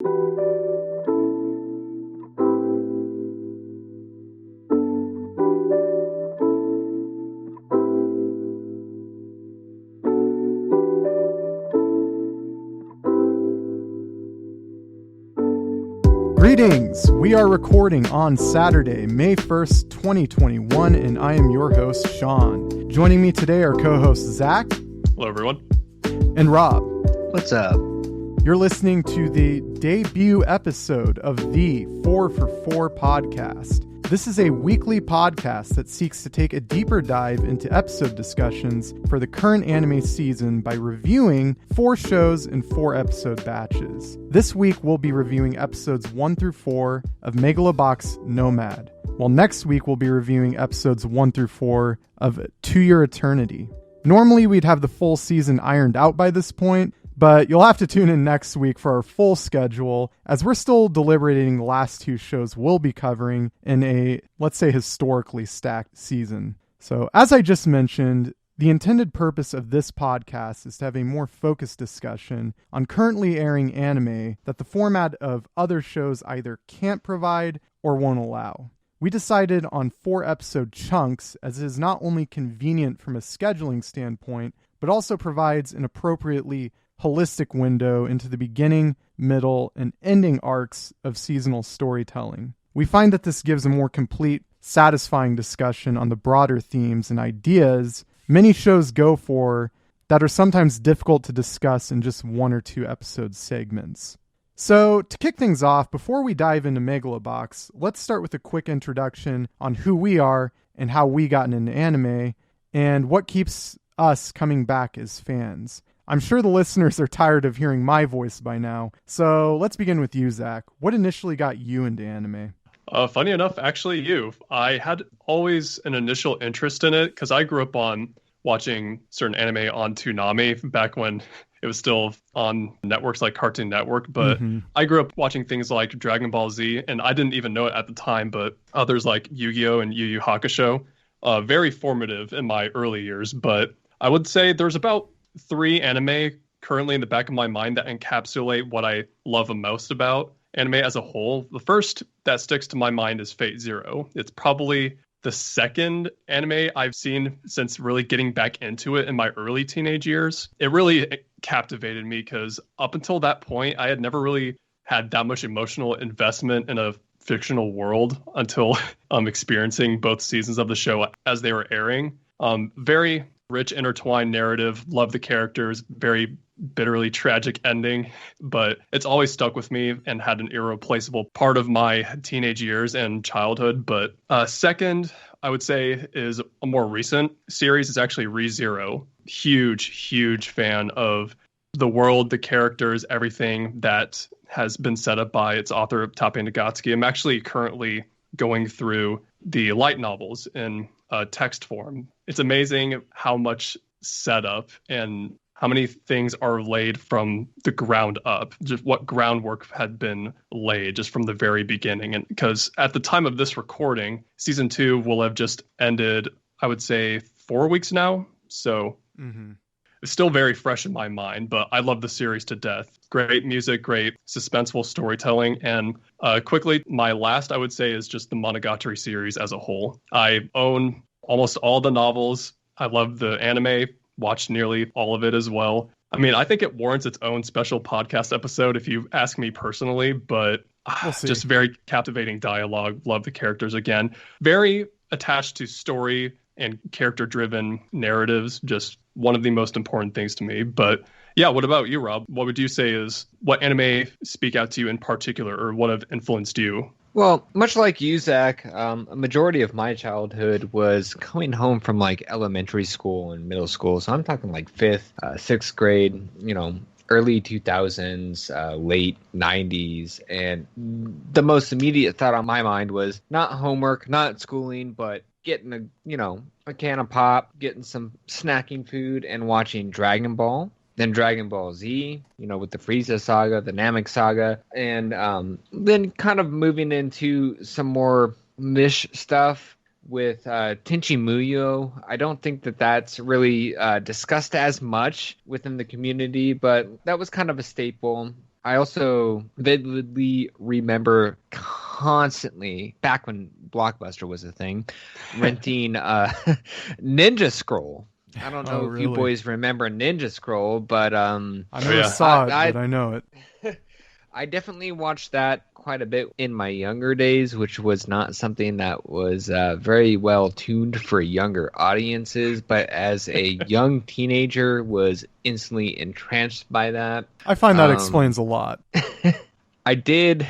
Greetings! We are recording on Saturday, May 1st, 2021, and I am your host, Sean. Joining me today are co-hosts Zach. Hello, everyone. And Rob. What's up? You're listening to the debut episode of the 4 for 4 podcast. This is a weekly podcast that seeks to take a deeper dive into episode discussions for the current anime season by reviewing 4 shows in 4 episode batches. This week we'll be reviewing episodes 1 through 4 of Megalobox Nomad, while next week we'll be reviewing episodes 1 through 4 of To Your Eternity. Normally we'd have the full season ironed out by this point, but you'll have to tune in next week for our full schedule, as we're still deliberating the last 2 shows we'll be covering in a, let's say, historically stacked season. So, as I just mentioned, the intended purpose of this podcast is to have a more focused discussion on currently airing anime that the format of other shows either can't provide or won't allow. We decided on 4 episode chunks, as it is not only convenient from a scheduling standpoint, but also provides an appropriately holistic window into the beginning, middle, and ending arcs of seasonal storytelling. We find that this gives a more complete, satisfying discussion on the broader themes and ideas many shows go for that are sometimes difficult to discuss in just 1 or 2 episode segments. So, to kick things off, before we dive into Megalobox, let's start with a quick introduction on who we are and how we got into anime, and what keeps us coming back as fans. I'm sure the listeners are tired of hearing my voice by now, so let's begin with you, Zach. What initially got you into anime? Funny enough, actually, I had always an initial interest in it because I grew up on watching certain anime on Toonami back when it was still on networks like Cartoon Network. But I grew up watching things like Dragon Ball Z, and I didn't even know it at the time, but others like Yu-Gi-Oh! And Yu Yu Hakusho, very formative in my early years. But I would say there's about 3 anime currently in the back of my mind that encapsulate what I love the most about anime as a whole. The first that sticks to my mind is Fate Zero. It's probably the second anime I've seen since really getting back into it in my early teenage years. It really captivated me because up until that point, I had never really had that much emotional investment in a fictional world until experiencing both seasons of the show as they were airing. Very rich intertwined narrative, love the characters, very bitterly tragic ending, but it's always stuck with me and had an irreplaceable part of my teenage years and childhood. But second, I would say, is a more recent series. It's actually Re:Zero. Huge fan of the world, the characters, everything that has been set up by its author, Tape Nagatsuki. I'm actually currently going through the light novels in text form. It's amazing how much setup and how many things are laid from the ground up, just what groundwork had been laid just from the very beginning. And because at the time of this recording, season 2 will have just ended, I would say 4 weeks now. So it's still very fresh in my mind, but I love the series to death. Great music, great suspenseful storytelling. And quickly, my last, I would say, is just the Monogatari series as a whole. I own almost all the novels. I love the anime, watched nearly all of it as well. I mean, I think it warrants its own special podcast episode if you ask me personally, but just very captivating dialogue. Love the characters again. Very attached to story and character-driven narratives. Just one of the most important things to me. But yeah, what about you, Rob? What would you say is what anime speak out to you in particular, or what have influenced you? Well, much like you, Zach, a majority of my childhood was coming home from like elementary school and middle school. So I'm talking like 5th, 6th grade, early 2000s, late 90s. And the most immediate thought on my mind was not homework, not schooling, but getting a can of pop, getting some snacking food, and watching Dragon Ball. Then Dragon Ball Z, with the Frieza saga, the Namek saga, and then kind of moving into some more niche stuff with Tenchi Muyo. I don't think that that's really discussed as much within the community, but that was kind of a staple. I also vividly remember constantly, back when Blockbuster was a thing, renting Ninja Scroll. I don't know if you boys remember Ninja Scroll, but I never saw it, but I know it. I definitely watched that quite a bit in my younger days, which was not something that was very well tuned for younger audiences, but as a young teenager was instantly entranced by that. I find that explains a lot. I did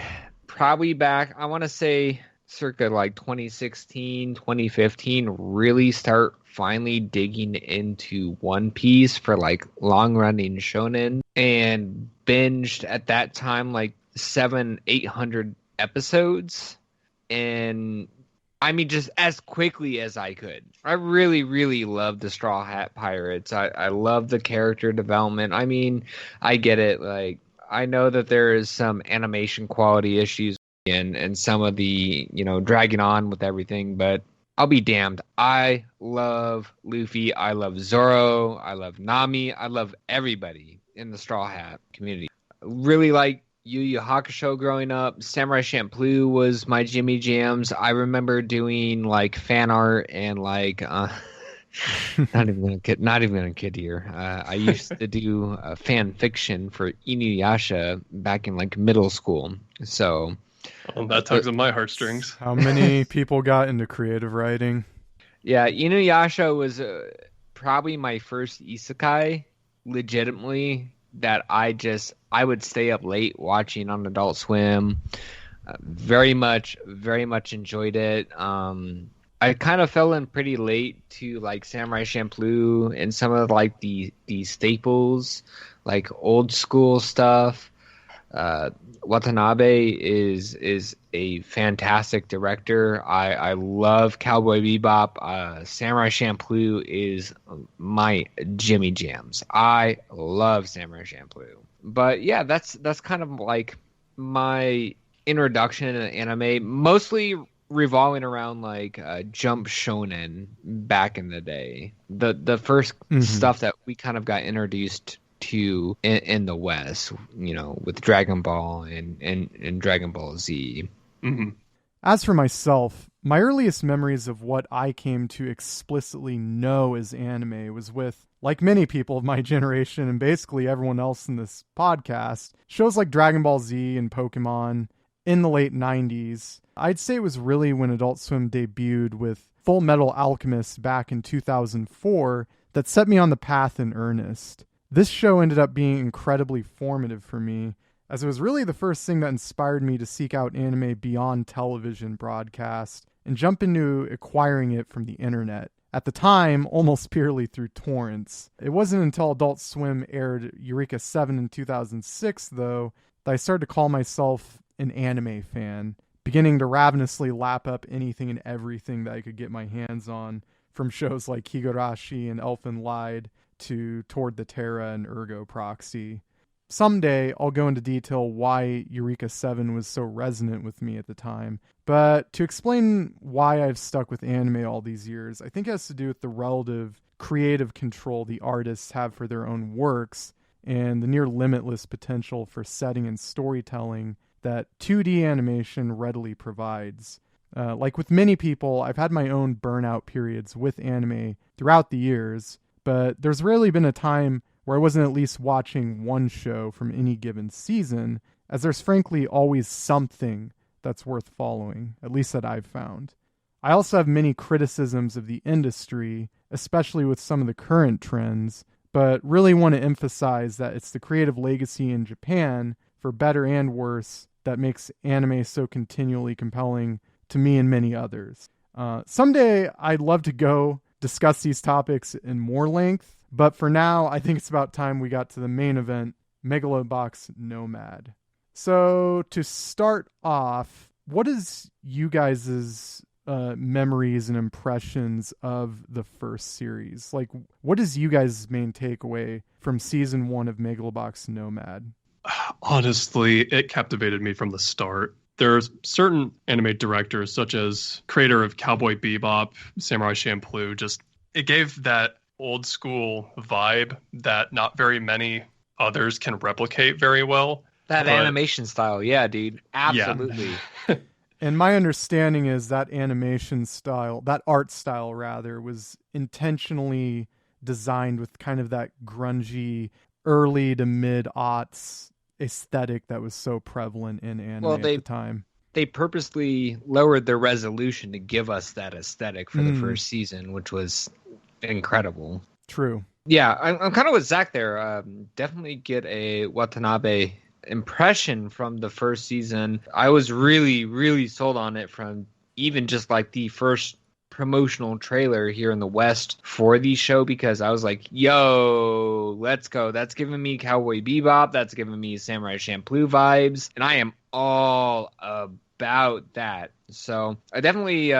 probably back, I want to say circa like 2016, 2015, really start finally digging into One Piece for like long running shonen, and binged at that time like 800 episodes, and I mean just as quickly as I could. I really loved the Straw Hat Pirates. I love the character development. I mean, I get it, like I know that there is some animation quality issues and some of the, dragging on with everything, but I'll be damned. I love Luffy. I love Zoro. I love Nami. I love everybody in the Straw Hat community. Really like Yu Yu Hakusho growing up. Samurai Champloo was my Jimmy Jams. I remember doing like fan art and like not even gonna kid here. I used to do fan fiction for Inuyasha back in like middle school. So that tugs on my heartstrings. How many people got into creative writing? Yeah, Inuyasha was probably my first isekai, legitimately, that I would stay up late watching on Adult Swim. Very much enjoyed it. I kind of fell in pretty late to like Samurai Champloo and some of like the staples, like old school stuff. Watanabe is a fantastic director. I love Cowboy Bebop. Samurai Champloo is my Jimmy Jams. I love Samurai Champloo. But yeah, that's kind of like my introduction to anime, mostly revolving around like Jump Shonen back in the day. The first stuff that we kind of got introduced to in the West, with Dragon Ball and Dragon Ball Z. Mm-hmm. As for myself, my earliest memories of what I came to explicitly know as anime was with, like many people of my generation and basically everyone else in this podcast, shows like Dragon Ball Z and Pokemon in the late 90s. I'd say it was really when Adult Swim debuted with Full Metal Alchemist back in 2004 that set me on the path in earnest. This show ended up being incredibly formative for me, as it was really the first thing that inspired me to seek out anime beyond television broadcast and jump into acquiring it from the internet. At the time, almost purely through torrents. It wasn't until Adult Swim aired Eureka 7 in 2006, though, that I started to call myself an anime fan, beginning to ravenously lap up anything and everything that I could get my hands on, from shows like Higurashi and Elfen Lied to Toward the Terra and Ergo Proxy. Someday, I'll go into detail why Eureka 7 was so resonant with me at the time, but to explain why I've stuck with anime all these years, I think it has to do with the relative creative control the artists have for their own works and the near limitless potential for setting and storytelling that 2D animation readily provides. Like with many people, I've had my own burnout periods with anime throughout the years, but there's rarely been a time where I wasn't at least watching one show from any given season, as there's frankly always something that's worth following, at least that I've found. I also have many criticisms of the industry, especially with some of the current trends, but really want to emphasize that it's the creative legacy in Japan, for better and worse, that makes anime so continually compelling to me and many others. Someday I'd love to go discuss these topics in more length, but for now, I think it's about time we got to the main event, Megalobox Nomad. So to start off, what is you guys' memories and impressions of the first series? Like, what is you guys' main takeaway from season 1 of Megalobox Nomad? Honestly, it captivated me from the start. There's certain anime directors, such as creator of Cowboy Bebop, Samurai Champloo, it gave that old school vibe that not very many others can replicate very well. That animation style, yeah, dude. Absolutely. Yeah. And my understanding is that animation style, that art style rather, was intentionally designed with kind of that grungy early to mid-aughts aesthetic that was so prevalent in anime at the time. They purposely lowered their resolution to give us that aesthetic for the first season, which was incredible. True. Yeah, I'm kind of with Zach there. Definitely get a Watanabe impression from the first season. I was really, really sold on it from even just like the first promotional trailer here in the West for the show, because I was like, yo, let's go. That's giving me Cowboy Bebop. That's giving me Samurai Champloo vibes. And I am all about that. So I definitely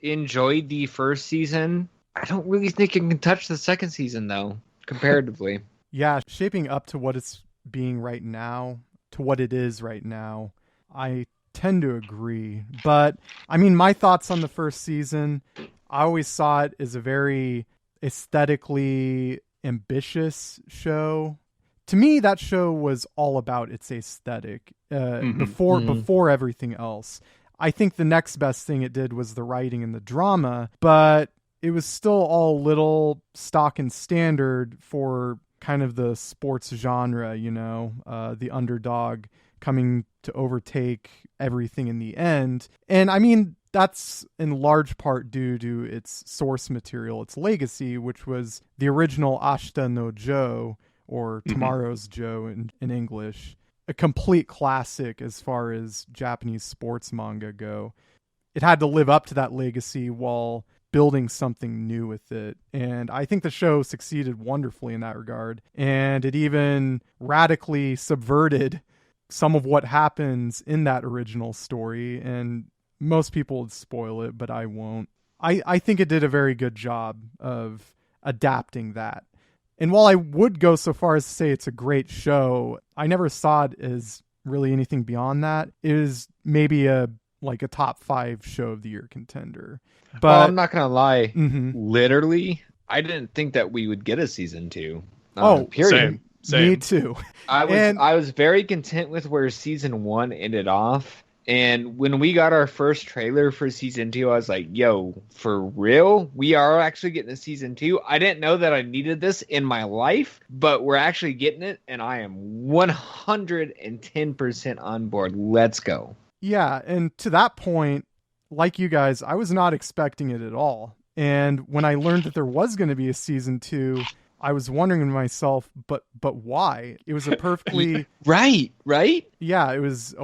enjoyed the first season. I don't really think it can touch the second season, though, comparatively. Yeah, shaping up to what it's being right now, to what it is right now, I tend to agree. But, I mean, my thoughts on the first season, I always saw it as a very aesthetically ambitious show. To me, that show was all about its aesthetic before everything else. I think the next best thing it did was the writing and the drama, but it was still all little stock and standard for kind of the sports genre, you know, the underdog coming to overtake everything in the end. And I mean, that's in large part due to its source material, its legacy, which was the original Ashita no Joe, or Tomorrow's Joe in English. A complete classic as far as Japanese sports manga go. It had to live up to that legacy while building something new with it. And I think the show succeeded wonderfully in that regard. And it even radically subverted some of what happens in that original story. And most people would spoil it, but I won't. I think it did a very good job of adapting that. And while I would go so far as to say it's a great show, I never saw it as really anything beyond that. It is maybe a top 5 show of the year contender. But well, I'm not gonna lie. Literally, I didn't think that we would get a season 2. Period. Same. Me too. I was very content with where season 1 ended off. And when we got our first trailer for season 2, I was like, yo, for real? We are actually getting a season 2? I didn't know that I needed this in my life, but we're actually getting it, and I am 110% on board. Let's go. Yeah, and to that point, like you guys, I was not expecting it at all. And when I learned that there was going to be a season 2, I was wondering to myself, but why? It was a perfectly... Right? Yeah, it was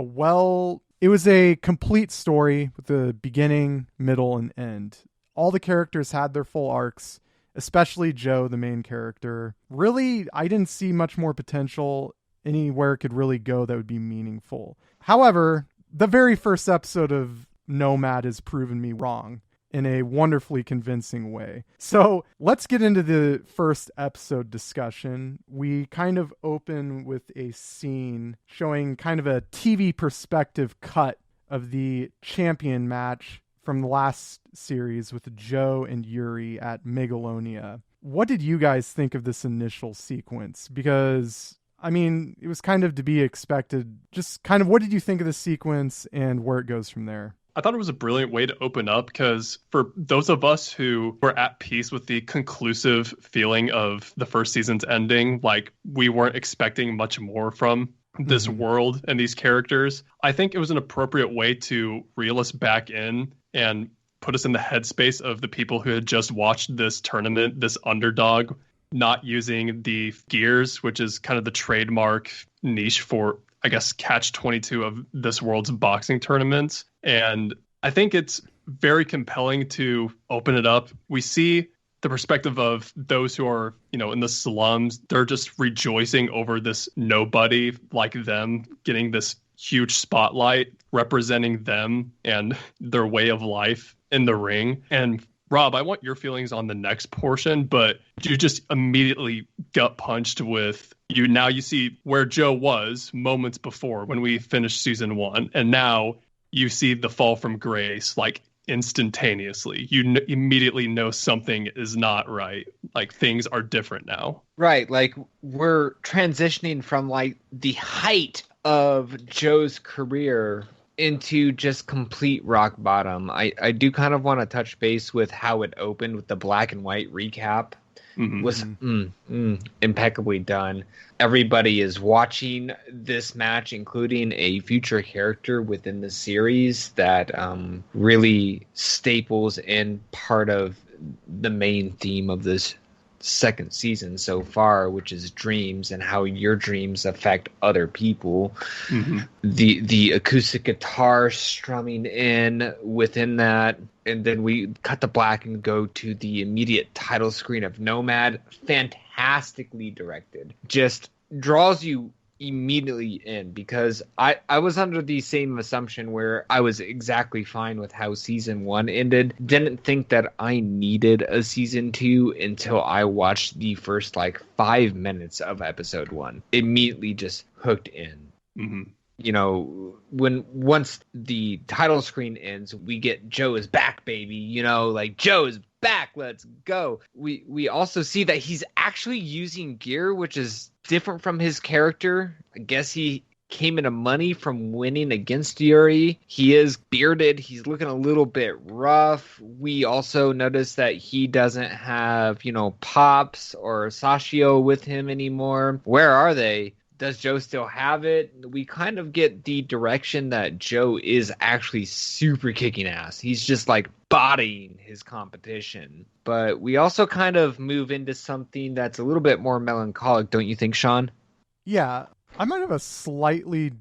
a complete story with a beginning, middle, and end. All the characters had their full arcs, especially Joe, the main character. Really, I didn't see much more potential anywhere it could really go that would be meaningful. However, the very first episode of Nomad has proven me wrong in a wonderfully convincing way. So let's get into the first episode discussion. We kind of open with a scene showing kind of a TV perspective cut of the champion match from the last series with Joe and Yuri at Megalonia. What did you guys think of this initial sequence? Because, I mean, it was kind of to be expected. Just kind of what did you think of the sequence and where it goes from there? I thought it was a brilliant way to open up, because for those of us who were at peace with the conclusive feeling of the first season's ending, like we weren't expecting much more from this world and these characters, I think it was an appropriate way to reel us back in and put us in the headspace of the people who had just watched this tournament, this underdog, not using the gears, which is kind of the trademark niche for, I guess, catch-22 of this world's boxing tournaments. And I think it's very compelling to open it up. We see the perspective of those who are, in the slums. They're just rejoicing over this nobody like them getting this huge spotlight representing them and their way of life in the ring. And Rob, I want your feelings on the next portion, but you just immediately gut punched with now you see where Joe was moments before when we finished season 1. And now you see the fall from grace, like instantaneously. You immediately know something is not right. Like things are different now. Right. Like we're transitioning from like the height of Joe's career into just complete rock bottom. I do kind of want to touch base with how it opened with the black and white recap. Was impeccably done. Everybody is watching this match, including a future character within the series that really staples in part of the main theme of this second season so far, which is dreams and how your dreams affect other people. The acoustic guitar strumming in within that, and then we cut to black and go to the immediate title screen of Nomad. Fantastically directed, just draws you immediately in, because I was under the same assumption where I was exactly fine with how season 1 ended. Didn't think that I needed a season 2 until I watched the first 5 minutes of episode 1. Immediately just hooked in. You know, once the title screen ends, we get Joe is back, baby. You know, Joe is back, let's go. We also see that he's actually using gear, which is different from his character. I guess he came into money from winning against Yuri. He is bearded. He's looking a little bit rough. We also notice that he doesn't have, Pops or Sashio with him anymore. Where are they? Does Joe still have it? We kind of get the direction that Joe is actually super kicking ass. He's just bodying his competition. But we also kind of move into something that's a little bit more melancholic, don't you think, Sean? Yeah, I might have a slightly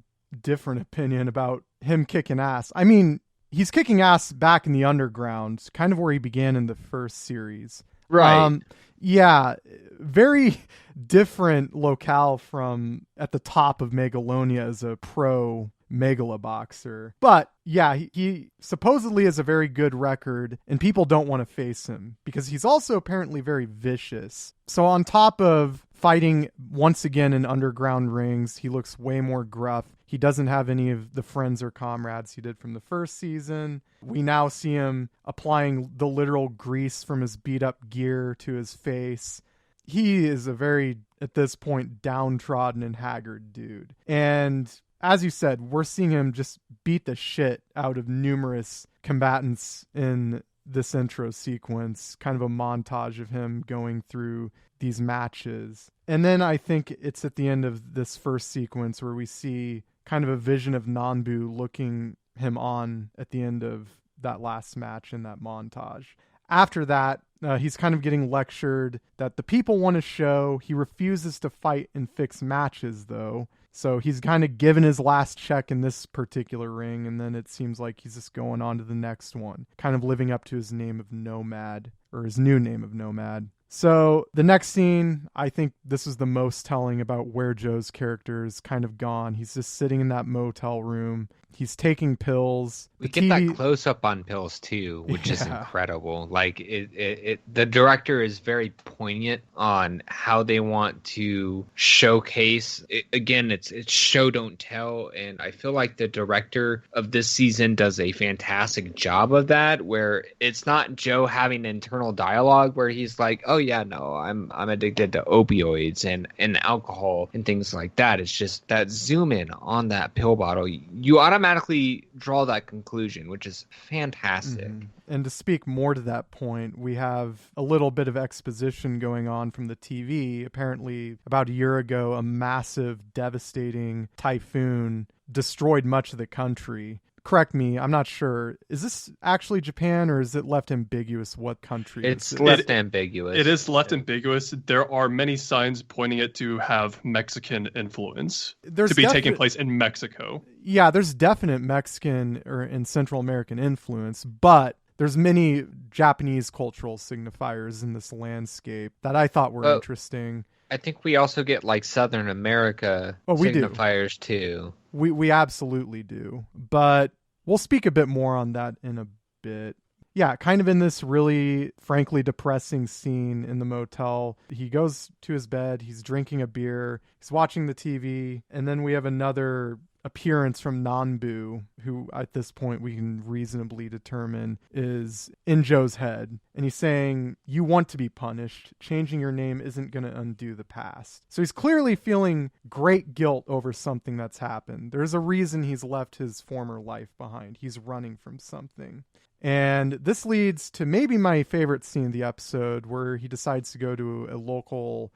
different opinion about him kicking ass. I mean, he's kicking ass back in the underground, kind of where he began in the first series. Right. Yeah, very different locale from at the top of Megalonia as a pro Megaloboxer. But yeah, he supposedly has a very good record, and people don't want to face him because he's also apparently very vicious. So on top of fighting once again in underground rings, he looks way more gruff. He doesn't have any of the friends or comrades he did from the first season. We now see him applying the literal grease from his beat up gear to his face. He is a very, at this point, downtrodden and haggard dude. And as you said, we're seeing him just beat the shit out of numerous combatants in this intro sequence, kind of a montage of him going through these matches. And then I think it's at the end of this first sequence where we see kind of a vision of Nanbu looking him on at the end of that last match in that montage. After that, he's kind of getting lectured that the people want to show. He refuses to fight and fix matches, though. So he's kind of given his last check in this particular ring, and then it seems like he's just going on to the next one, kind of living up to his name of Nomad, or his new name of Nomad. So the next scene, I think this is the most telling about where Joe's character is kind of gone. He's just sitting in that motel room. He's taking pills. We get that close up on pills too, which is incredible. The director is very poignant on how they want to showcase. Again, it's show don't tell, and I feel like the director of this season does a fantastic job of that. Where it's not Joe having internal dialogue where he's like, "Oh yeah, no, I'm addicted to opioids and alcohol and things like that." It's just that zoom in on that pill bottle. You automatically draw that conclusion, which is fantastic. And to speak more to that point, we have a little bit of exposition going on from the TV. Apparently, about a year ago, a massive, devastating typhoon destroyed much of the country. Correct me, I'm not sure. Is this actually Japan, or is it left ambiguous what country? It's left ambiguous. It is left ambiguous. There are many signs pointing it to have Mexican influence, to be taking place in Mexico. Yeah, there's definite Mexican or in Central American influence, but there's many Japanese cultural signifiers in this landscape that I thought were interesting. I think we also get Southern America signifiers too. We absolutely do. But we'll speak a bit more on that in a bit. Yeah, kind of in this really, frankly, depressing scene in the motel. He goes to his bed, he's drinking a beer, he's watching the TV, and then we have another appearance from Nanbu, who at this point we can reasonably determine is in Joe's head. And he's saying, you want to be punished. Changing your name isn't going to undo the past. So he's clearly feeling great guilt over something that's happened. There's a reason he's left his former life behind. He's running from something. And this leads to maybe my favorite scene of the episode, where he decides to go to a local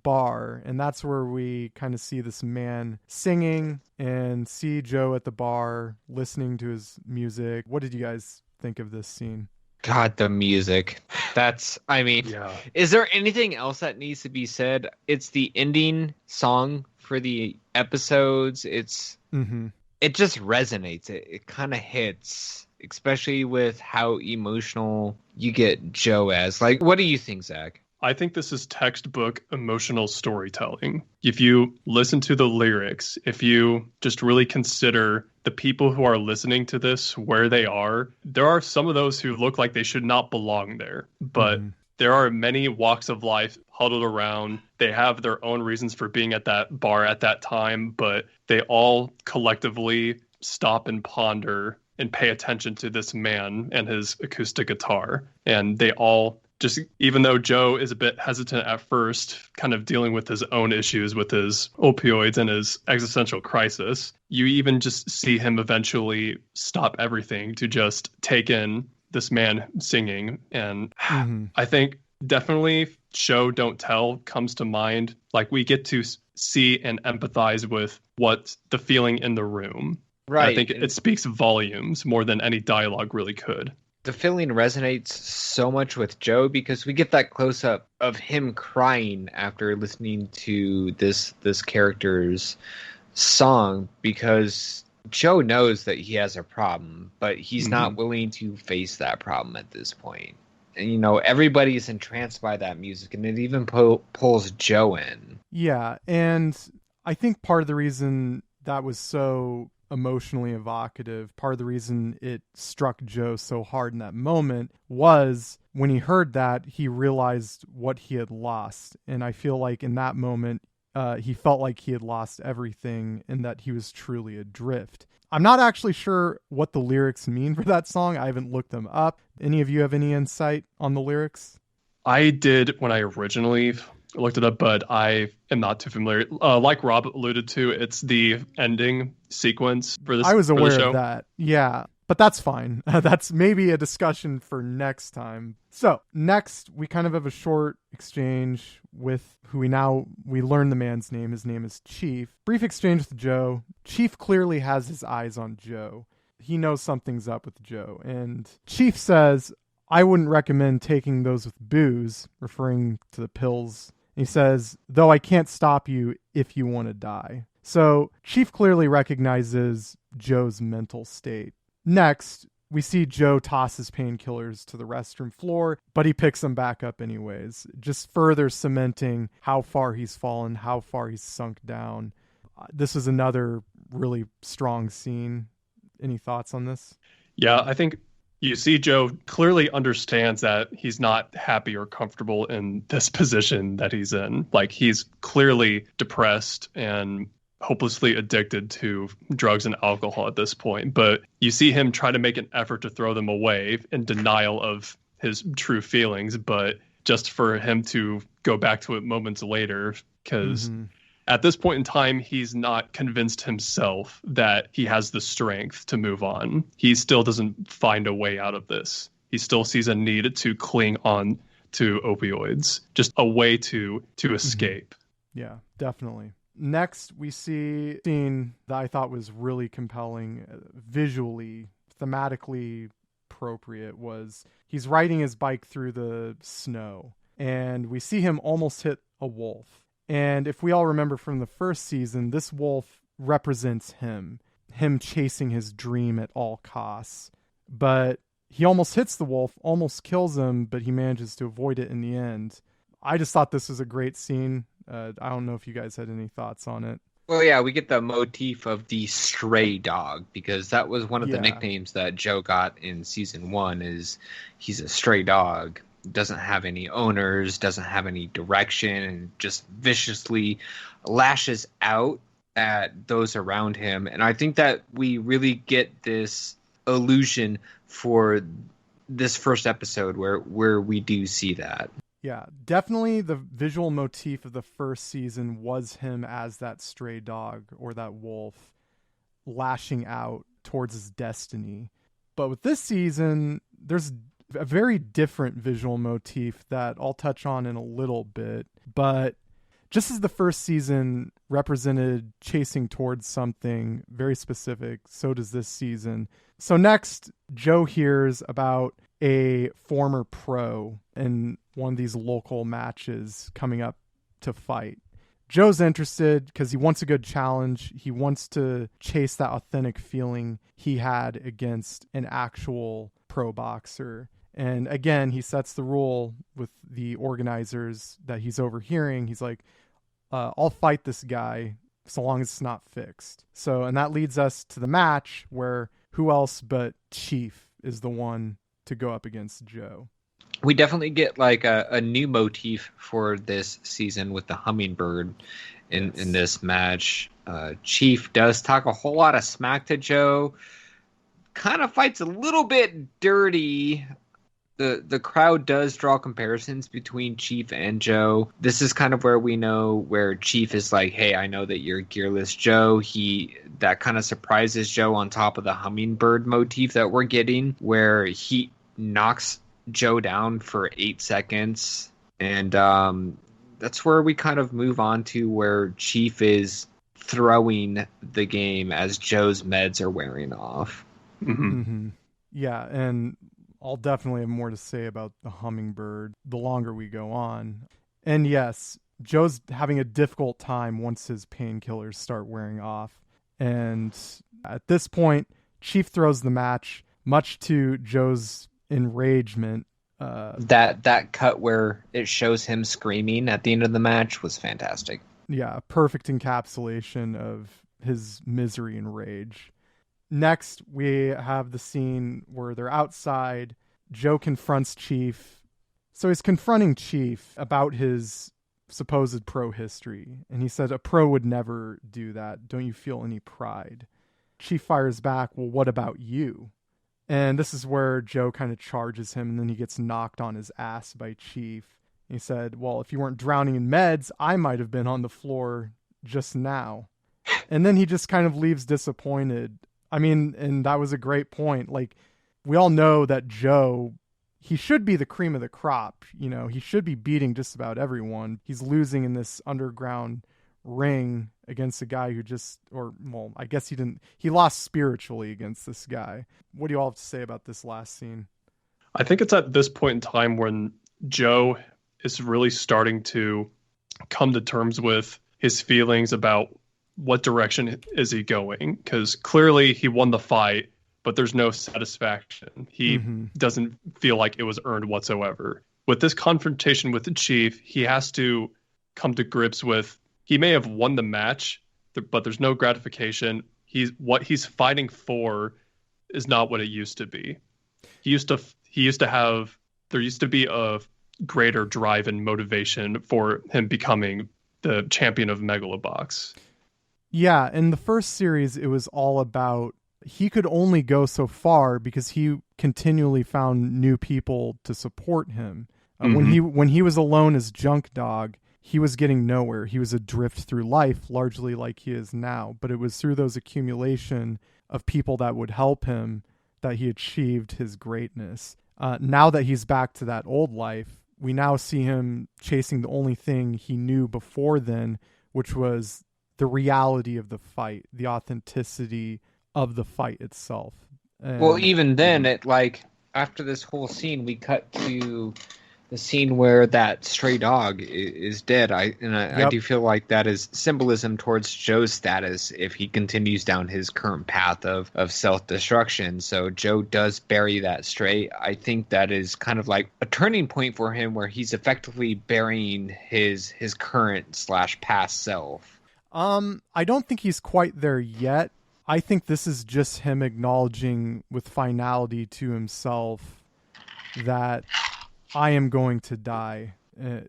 bar, and that's where we kind of see this man singing and see Joe at the bar listening to his music. What did you guys think of this scene? God, the music. Yeah. Is there anything else that needs to be said? It's the ending song for the episodes. It just resonates. It kind of hits, especially with how emotional you get Joe as. Like, what do you think, Zach? I think this is textbook emotional storytelling. If you listen to the lyrics, if you just really consider the people who are listening to this, where they are, there are some of those who look like they should not belong there. But there are many walks of life huddled around. They have their own reasons for being at that bar at that time, but they all collectively stop and ponder and pay attention to this man and his acoustic guitar. And they all just, even though Joe is a bit hesitant at first, kind of dealing with his own issues with his opioids and his existential crisis, you even just see him eventually stop everything to just take in this man singing. And I think definitely show, don't tell comes to mind. Like, we get to see and empathize with what the feeling in the room. Right. I think it speaks volumes more than any dialogue really could. The feeling resonates so much with Joe because we get that close up of him crying after listening to this character's song, because Joe knows that he has a problem, but he's not willing to face that problem at this point. And, you know, everybody's entranced by that music, and it even pulls Joe in. Yeah, and I think part of the reason that was so emotionally evocative, part of the reason it struck Joe so hard in that moment, was when he heard that, he realized what he had lost. And I feel like in that moment, he felt like he had lost everything and that he was truly adrift. I'm not actually sure what the lyrics mean for that song. I haven't looked them up. Any of you have any insight on the lyrics? I did when I originally looked it up, but I am not too familiar. Like Rob alluded to, it's the ending sequence for this. I was aware show. of that. Yeah, but that's fine. That's maybe a discussion for next time. So next, we kind of have a short exchange with who we learn the man's name. His name is Chief. Brief exchange with Joe. Chief clearly has his eyes on Joe. He knows something's up with Joe. And Chief says, I wouldn't recommend taking those with booze, referring to the pills. He says, though I can't stop you if you want to die. So Chief clearly recognizes Joe's mental state. Next, we see Joe toss his painkillers to the restroom floor, but he picks them back up anyways, just further cementing how far he's fallen, how far he's sunk down. This is another really strong scene. Any thoughts on this? Yeah, I think you see Joe clearly understands that he's not happy or comfortable in this position that he's in. Like, he's clearly depressed and hopelessly addicted to drugs and alcohol at this point. But you see him try to make an effort to throw them away in denial of his true feelings, but just for him to go back to it moments later, because at this point in time, he's not convinced himself that he has the strength to move on. He still doesn't find a way out of this. He still sees a need to cling on to opioids, just a way to escape. Yeah, definitely. Next, we see a scene that I thought was really compelling, visually, thematically appropriate, was he's riding his bike through the snow, and we see him almost hit a wolf. And if we all remember from the first season, this wolf represents him chasing his dream at all costs. But he almost hits the wolf, almost kills him, but he manages to avoid it in the end. I just thought this was a great scene. I don't know if you guys had any thoughts on it. Well, yeah, we get the motif of the stray dog, because that was one of the nicknames that Joe got in season 1, is he's a stray dog. Doesn't have any owners, doesn't have any direction, and just viciously lashes out at those around him. And I think that we really get this illusion for this first episode where we do see that. Yeah, definitely the visual motif of the first season was him as that stray dog or that wolf lashing out towards his destiny. But with this season, there's a very different visual motif that I'll touch on in a little bit. But just as the first season represented chasing towards something very specific, so does this season. So next, Joe hears about a former pro in one of these local matches coming up to fight. Joe's interested because he wants a good challenge. He wants to chase that authentic feeling he had against an actual pro boxer. And again, he sets the rule with the organizers that he's overhearing. He's like, I'll fight this guy so long as it's not fixed. So, and that leads us to the match where who else but Chief is the one to go up against Joe. We definitely get like a new motif for this season with the hummingbird in this match. Chief does talk a whole lot of smack to Joe, kind of fights a little bit dirty. The crowd does draw comparisons between Chief and Joe. This is kind of where we know where Chief is like, hey, I know that you're gearless Joe. That kind of surprises Joe on top of the hummingbird motif that we're getting, where he knocks Joe down for 8 seconds. And that's where we kind of move on to where Chief is throwing the game as Joe's meds are wearing off. Mm-hmm. Mm-hmm. Yeah, and I'll definitely have more to say about the hummingbird the longer we go on. And yes, Joe's having a difficult time once his painkillers start wearing off. And at this point, Chief throws the match, much to Joe's enragement. That cut where it shows him screaming at the end of the match was fantastic. Yeah, perfect encapsulation of his misery and rage. Next, we have the scene where they're outside. Joe confronts Chief. So he's confronting Chief about his supposed pro history. And he said, a pro would never do that. Don't you feel any pride? Chief fires back, well, what about you? And this is where Joe kind of charges him, and then he gets knocked on his ass by Chief. He said, well, if you weren't drowning in meds, I might have been on the floor just now. And then he just kind of leaves disappointed. I mean, and that was a great point. Like, we all know that Joe, he should be the cream of the crop. You know, he should be beating just about everyone. He's losing in this underground ring against a guy who I guess he lost spiritually against this guy. What do you all have to say about this last scene? I think it's at this point in time when Joe is really starting to come to terms with his feelings about what direction is he going, because clearly he won the fight, but there's no satisfaction. He doesn't feel like it was earned whatsoever. With this confrontation with the Chief, he has to come to grips with, he may have won the match, but there's no gratification. What he's fighting for is not what it used to be. There used to be a greater drive and motivation for him becoming the champion of Megalobox. Yeah, in the first series, it was all about he could only go so far because he continually found new people to support him. When he was alone as Junk Dog, he was getting nowhere. He was adrift through life, largely like he is now. But it was through those accumulation of people that would help him that he achieved his greatness. Now that he's back to that old life, we now see him chasing the only thing he knew before then, which was the reality of the fight, the authenticity of the fight itself. And, well, even then, after this whole scene, we cut to the scene where that stray dog is dead. I do feel like that is symbolism towards Joe's status if he continues down his current path of self-destruction. So Joe does bury that stray. I think that is kind of like a turning point for him where he's effectively burying his current / past self. I don't think he's quite there yet. I think this is just him acknowledging with finality to himself that I am going to die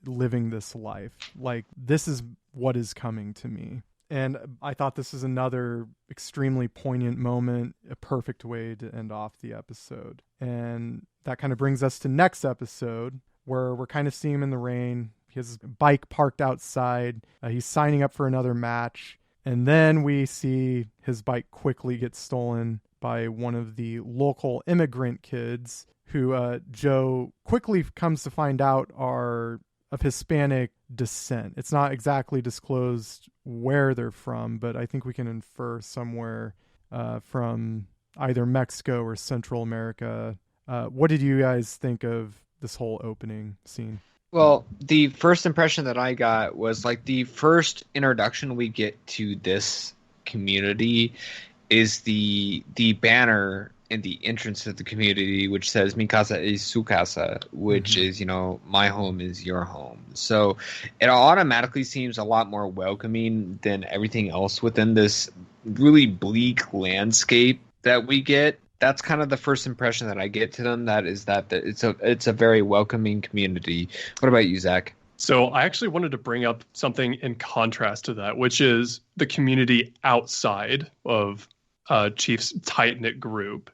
living this life. Like, this is what is coming to me. And I thought this is another extremely poignant moment, a perfect way to end off the episode. And that kind of brings us to next episode, where we're kind of seeing him in the rain. He has his bike parked outside. He's signing up for another match. And then we see his bike quickly get stolen by one of the local immigrant kids who Joe quickly comes to find out are of Hispanic descent. It's not exactly disclosed where they're from, but I think we can infer somewhere from either Mexico or Central America. What did you guys think of this whole opening scene? Well, the first impression that I got was like the first introduction we get to this community is the banner in the entrance of the community, which says "Mi casa es su casa," which is, you know, my home is your home. So it automatically seems a lot more welcoming than everything else within this really bleak landscape that we get. That's kind of the first impression that I get to them. That it's a very welcoming community. What about you, Zach? So I actually wanted to bring up something in contrast to that, which is the community outside of Chief's tight-knit group.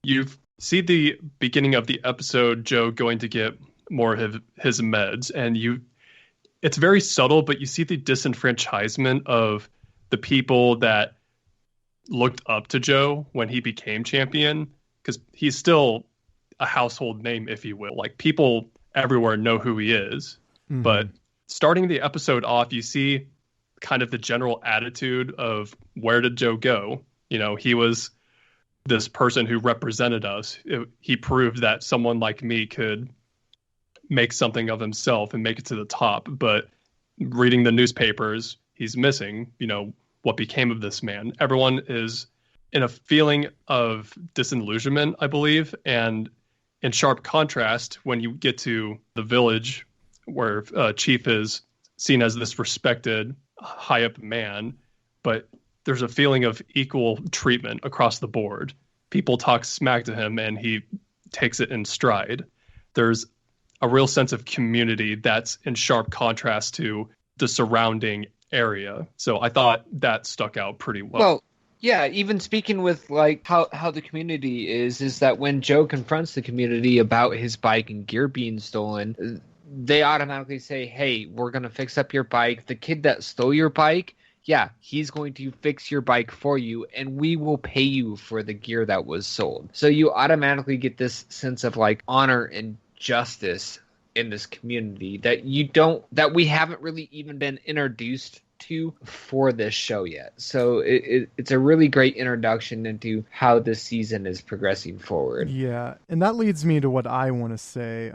You see the beginning of the episode, Joe going to get more of his meds, and it's very subtle, but you see the disenfranchisement of the people that looked up to Joe when he became champion, because he's still a household name, if you will. Like, people everywhere know who he is. Mm-hmm. But starting the episode off, you see kind of the general attitude of, where did Joe go? You know, he was this person who represented us. He proved that someone like me could make something of himself and make it to the top. But reading the newspapers, he's missing, you know, what became of this man. Everyone is in a feeling of disillusionment, I believe. And in sharp contrast, when you get to the village where Chief is seen as this respected, high up man, but there's a feeling of equal treatment across the board. People talk smack to him and he takes it in stride. There's a real sense of community that's in sharp contrast to the surrounding area. So I thought that stuck out pretty well. Well, yeah, even speaking with like how the community is that when Joe confronts the community about his bike and gear being stolen, they automatically say, hey, we're going to fix up your bike. The kid that stole your bike, yeah, he's going to fix your bike for you, and we will pay you for the gear that was sold. So you automatically get this sense of like honor and justice in this community that we haven't really even been introduced to for this show yet. So it's a really great introduction into how this season is progressing forward. Yeah, and that leads me to what I want to say.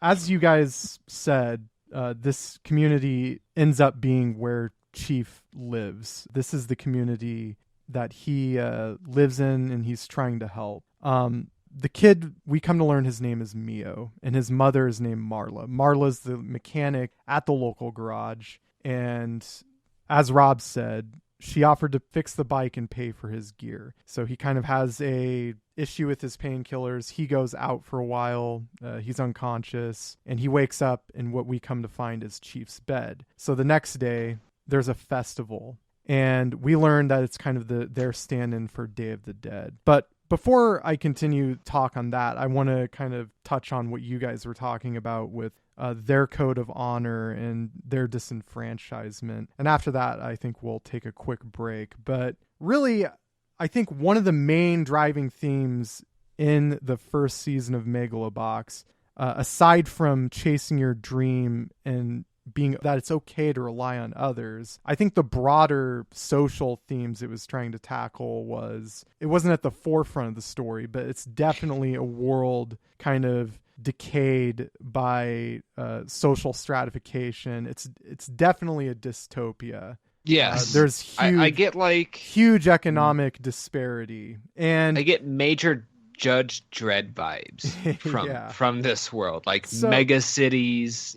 As you guys said, this community ends up being where Chief lives. This is the community that he lives in, and he's trying to help. The kid, we come to learn his name is Mio, and his mother is named Marla. Marla's the mechanic at the local garage, and as Rob said, she offered to fix the bike and pay for his gear. So he kind of has a issue with his painkillers. He goes out for a while. He's unconscious, and he wakes up in what we come to find is Chief's bed. So the next day, there's a festival, and we learn that it's kind of their stand-in for Day of the Dead. But before I continue talk on that, I want to kind of touch on what you guys were talking about with their code of honor and their disenfranchisement. And after that, I think we'll take a quick break. But really, I think one of the main driving themes in the first season of Megalobox, aside from chasing your dream and being that it's okay to rely on others, I think the broader social themes it was trying to tackle it wasn't at the forefront of the story, but it's definitely a world kind of decayed by social stratification. It's definitely a dystopia. Yes, there's huge, I get like huge economic disparity, and I get major Judge Dredd vibes from this world, like mega cities.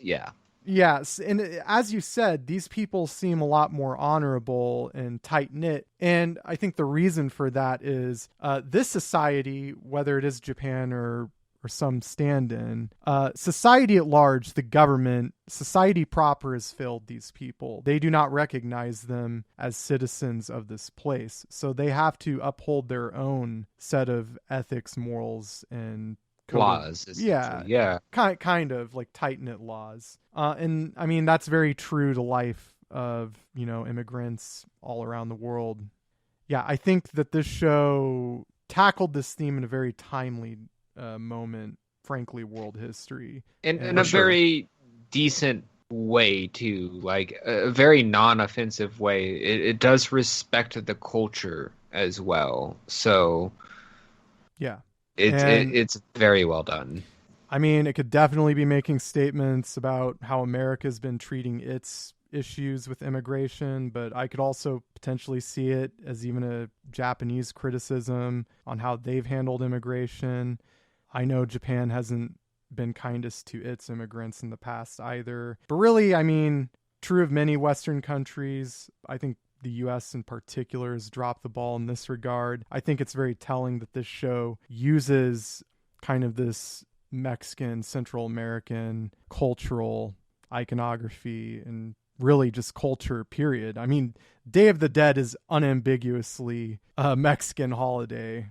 Yes, and as you said, these people seem a lot more honorable and tight-knit, and I think the reason for that is this society, whether it is Japan or or some stand-in. Society at large, the government, society proper has failed these people. They do not recognize them as citizens of this place. So they have to uphold their own set of ethics, morals, and laws. Yeah. Kind of like tight-knit laws. And I mean, that's very true to life of, immigrants all around the world. Yeah, I think that this show tackled this theme in a very timely moment, frankly, world history. In a very decent way, too. Like, a very non-offensive way. It does respect the culture as well. So, yeah. It's very well done. I mean, it could definitely be making statements about how America's been treating its issues with immigration, but I could also potentially see it as even a Japanese criticism on how they've handled immigration. I know Japan hasn't been kindest to its immigrants in the past either. But really, I mean, true of many Western countries. I think the U.S. in particular has dropped the ball in this regard. I think it's very telling that this show uses kind of this Mexican, Central American cultural iconography and really just culture, period. I mean, Day of the Dead is unambiguously a Mexican holiday.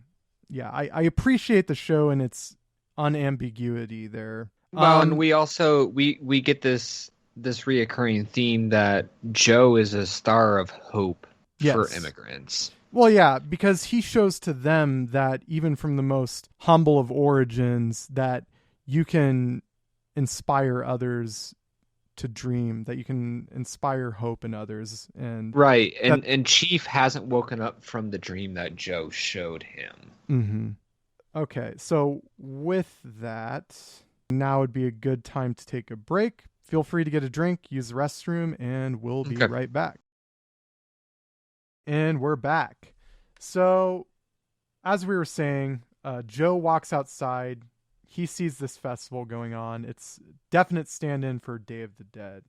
Yeah, I appreciate the show and its unambiguity there. Well, and we also we get this reoccurring theme that Joe is a star of hope for immigrants. Well, yeah, because he shows to them that even from the most humble of origins, that you can inspire others to dream, that you can inspire hope in others. And right, and Chief hasn't woken up from the dream that Joe showed him. Mm-hmm. Okay, so with that, now would be a good time to take a break. Feel free to get a drink, use the restroom, and we'll be right back. And we're back. So, as we were saying, Joe walks outside. He sees this festival going on. It's definite stand-in for Day of the Dead.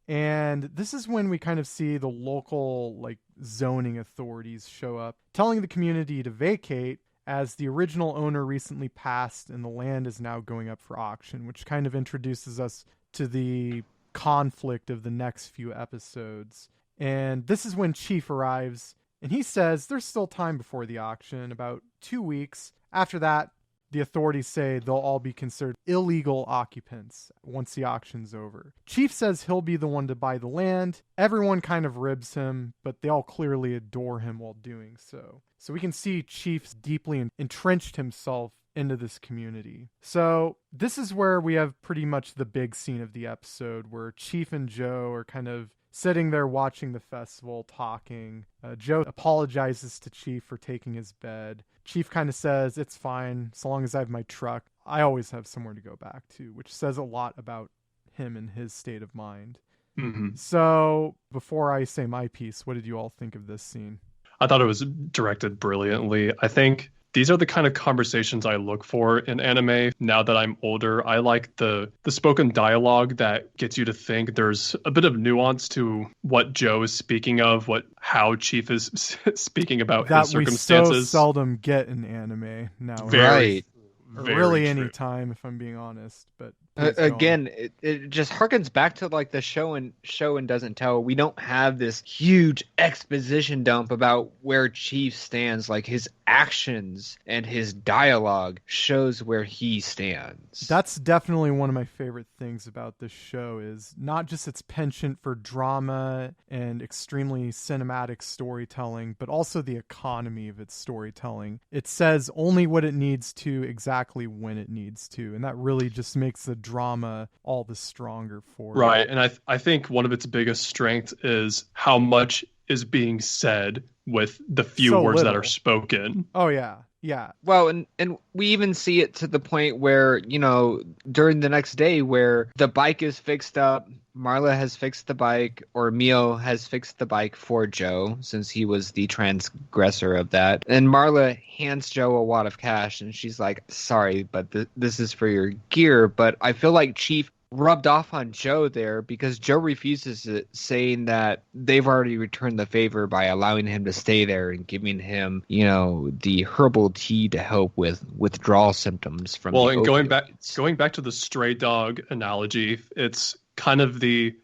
And this is when we kind of see the local zoning authorities show up, telling the community to vacate as the original owner recently passed and the land is now going up for auction, which kind of introduces us to the conflict of the next few episodes. And this is when Chief arrives, and he says there's still time before the auction, about 2 weeks. After that, the authorities say they'll all be considered illegal occupants once the auction's over. Chief says he'll be the one to buy the land. Everyone kind of ribs him, but they all clearly adore him while doing so. So we can see Chief's deeply entrenched himself into this community. So this is where we have pretty much the big scene of the episode, where Chief and Joe are kind of sitting there watching the festival, talking. Joe apologizes to Chief for taking his bed. Chief kind of says, it's fine, so long as I have my truck. I always have somewhere to go back to, which says a lot about him and his state of mind. Mm-hmm. So before I say my piece, what did you all think of this scene? I thought it was directed brilliantly. I think these are the kind of conversations I look for in anime. Now that I'm older, I like the spoken dialogue that gets you to think. There's a bit of nuance to what Joe is speaking of, how Chief is speaking about his circumstances. That we so seldom get in anime now. Right. Really any time, if I'm being honest. But again, it just harkens back to the show and doesn't tell. We don't have this huge exposition dump about where Chief stands. His actions and his dialogue shows where he stands. That's definitely one of my favorite things about this show, is not just its penchant for drama and extremely cinematic storytelling, but also the economy of its storytelling. It says only what it needs to, exactly when it needs to, and that really just makes the drama all the stronger for it. Right, and I think one of its biggest strengths is how much is being said with the few words that are spoken. Oh yeah. Yeah. Well, and we even see it to the point where, during the next day where the bike is fixed up, Marla has fixed the bike, or Mio has fixed the bike for Joe, since he was the transgressor of that. And Marla hands Joe a wad of cash, and she's like, sorry, but this is for your gear. But I feel like Chief rubbed off on Joe there because Joe refuses it, saying that they've already returned the favor by allowing him to stay there and giving him, the herbal tea to help with withdrawal symptoms from Well, the and opioids. going back to the stray dog analogy, it's kind of the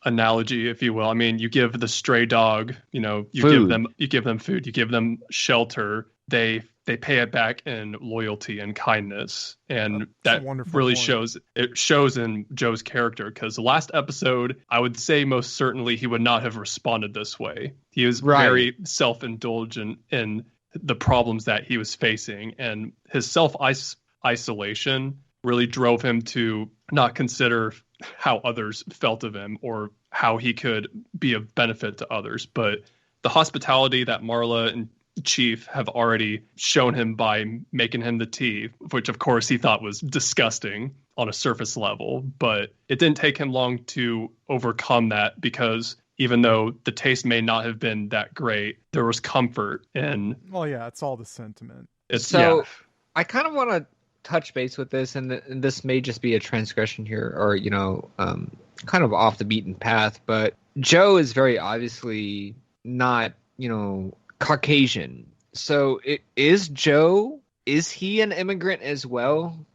analogy, if you will. I mean, you give the stray dog, you Food. give them food, you give them shelter. They pay it back in loyalty and kindness, and That's a that wonderful really point. shows in Joe's character. Because the last episode, I would say most certainly he would not have responded this way. He was Right. very self-indulgent in the problems that he was facing, and his isolation really drove him to not consider how others felt of him or how he could be of benefit to others. But the hospitality that Marla and Chief have already shown him by making him the tea, which of course he thought was disgusting on a surface level, but it didn't take him long to overcome that, because even though the taste may not have been that great, there was comfort in Well, yeah, it's all the sentiment. So I kind of want to touch base with this, and this may just be a transgression here, or kind of off the beaten path. But Joe is very obviously not, Caucasian. So is Joe? Is he an immigrant as well?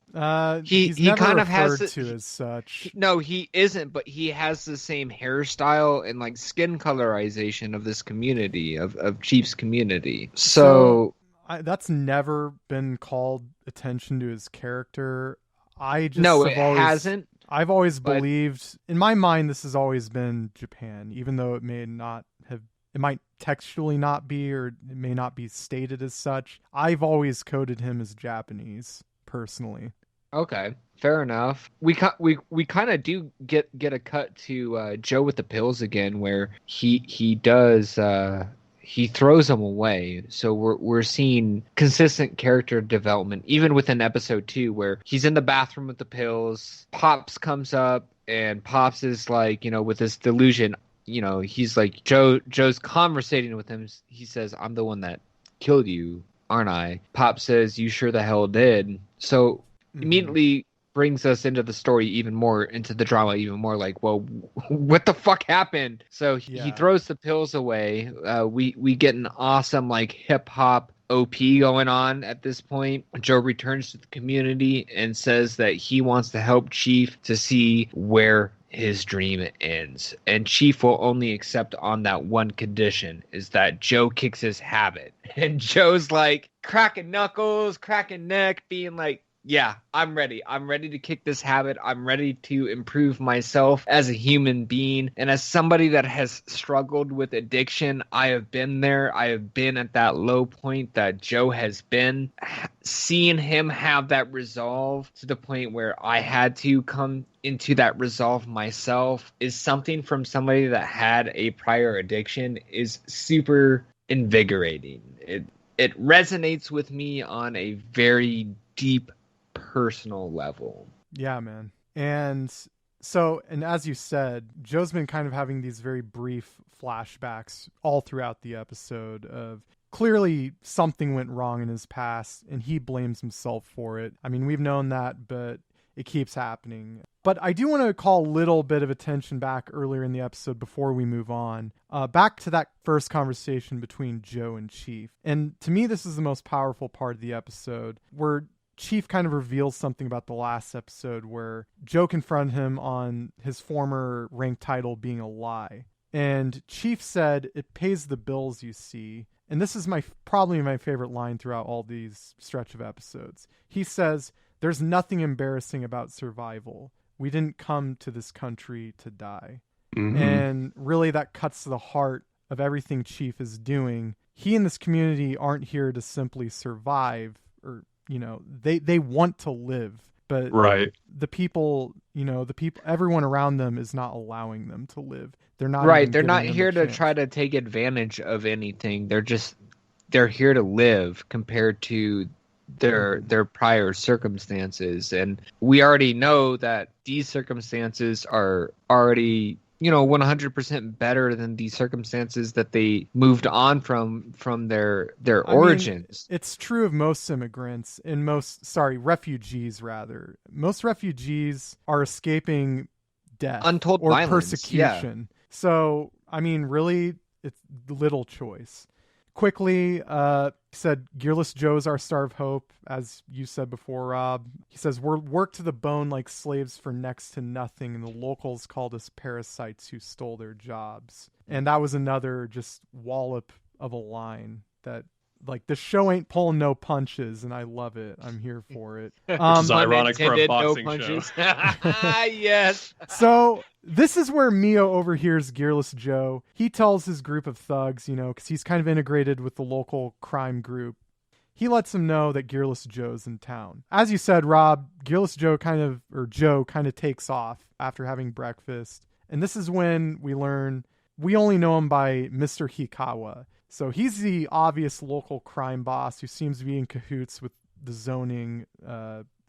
He's he never kind of has referred to as such. No, he isn't, but he has the same hairstyle and like skin colorization of this community, of Chief's community. So That's never been called attention to his character. Hasn't. I've always but- believed, in my mind, this has always been Japan, even though it might textually not be, or it may not be stated as such. I've always coded him as Japanese, personally. Okay, fair enough. We kind of do get a cut to Joe with the pills again, where he does he throws them away. So we're seeing consistent character development even within episode 2, where he's in the bathroom with the pills. Pops comes up, and Pops is like, with this delusion. He's like, Joe's conversating with him. He says, "I'm the one that killed you, aren't I?" Pop says, "You sure the hell did." So immediately brings us into the story even more, into the drama even more. Like, well, what the fuck happened? So he throws the pills away. We get an awesome like hip hop OP going on at this point. Joe returns to the community and says that he wants to help Chief to see where his dream ends, and Chief will only accept on that one condition, is that Joe kicks his habit. And Joe's like cracking knuckles, cracking neck, being like, yeah, I'm ready to kick this habit. I'm ready to improve myself as a human being, and as somebody that has struggled with addiction, I have been there. I have been at that low point that Joe has been. Seeing him have that resolve to the point where I had to come into that resolve myself is something from somebody that had a prior addiction is super invigorating. It resonates with me on a very deep personal level. Yeah, man. And as you said, Joe's been kind of having these very brief flashbacks all throughout the episode of clearly something went wrong in his past, and he blames himself for it. I mean, we've known that, but it keeps happening. But I do want to call a little bit of attention back earlier in the episode before we move on. Back to that first conversation between Joe and Chief. And to me, this is the most powerful part of the episode, where Chief kind of reveals something about the last episode, where Joe confronted him on his former rank title being a lie. And Chief said, "It pays the bills, you see." And this is probably my favorite line throughout all these stretch of episodes. He says, "There's nothing embarrassing about survival. We didn't come to this country to die." Mm-hmm. And really that cuts to the heart of everything Chief is doing. He and this community aren't here to simply survive, or they want to live, but the people, everyone around them is not allowing them to live. They're not right. They're not here to try to take advantage of anything. They're here to live compared to their prior circumstances. And we already know that these circumstances are already, 100% better than the circumstances that they moved on from their origins. It's true of most immigrants and refugees rather. Most refugees are escaping death Untold or violence, persecution. yeah. So, I mean, really, it's little choice. Quickly, said Gearless Joe's our star of hope, as you said before, Rob. He says, we're worked to the bone like slaves for next to nothing, and the locals called us parasites who stole their jobs. And that was another just wallop of a line that, like, the show ain't pulling no punches, and I love it. I'm here for it. Which is ironic for a boxing show. Yes. So this is where Mio overhears Gearless Joe. He tells his group of thugs, because he's kind of integrated with the local crime group. He lets him know that Gearless Joe's in town. As you said, Rob, Gearless Joe Joe kind of takes off after having breakfast. And this is when we learn we only know him by Mr. Hikawa. So he's the obvious local crime boss who seems to be in cahoots with the zoning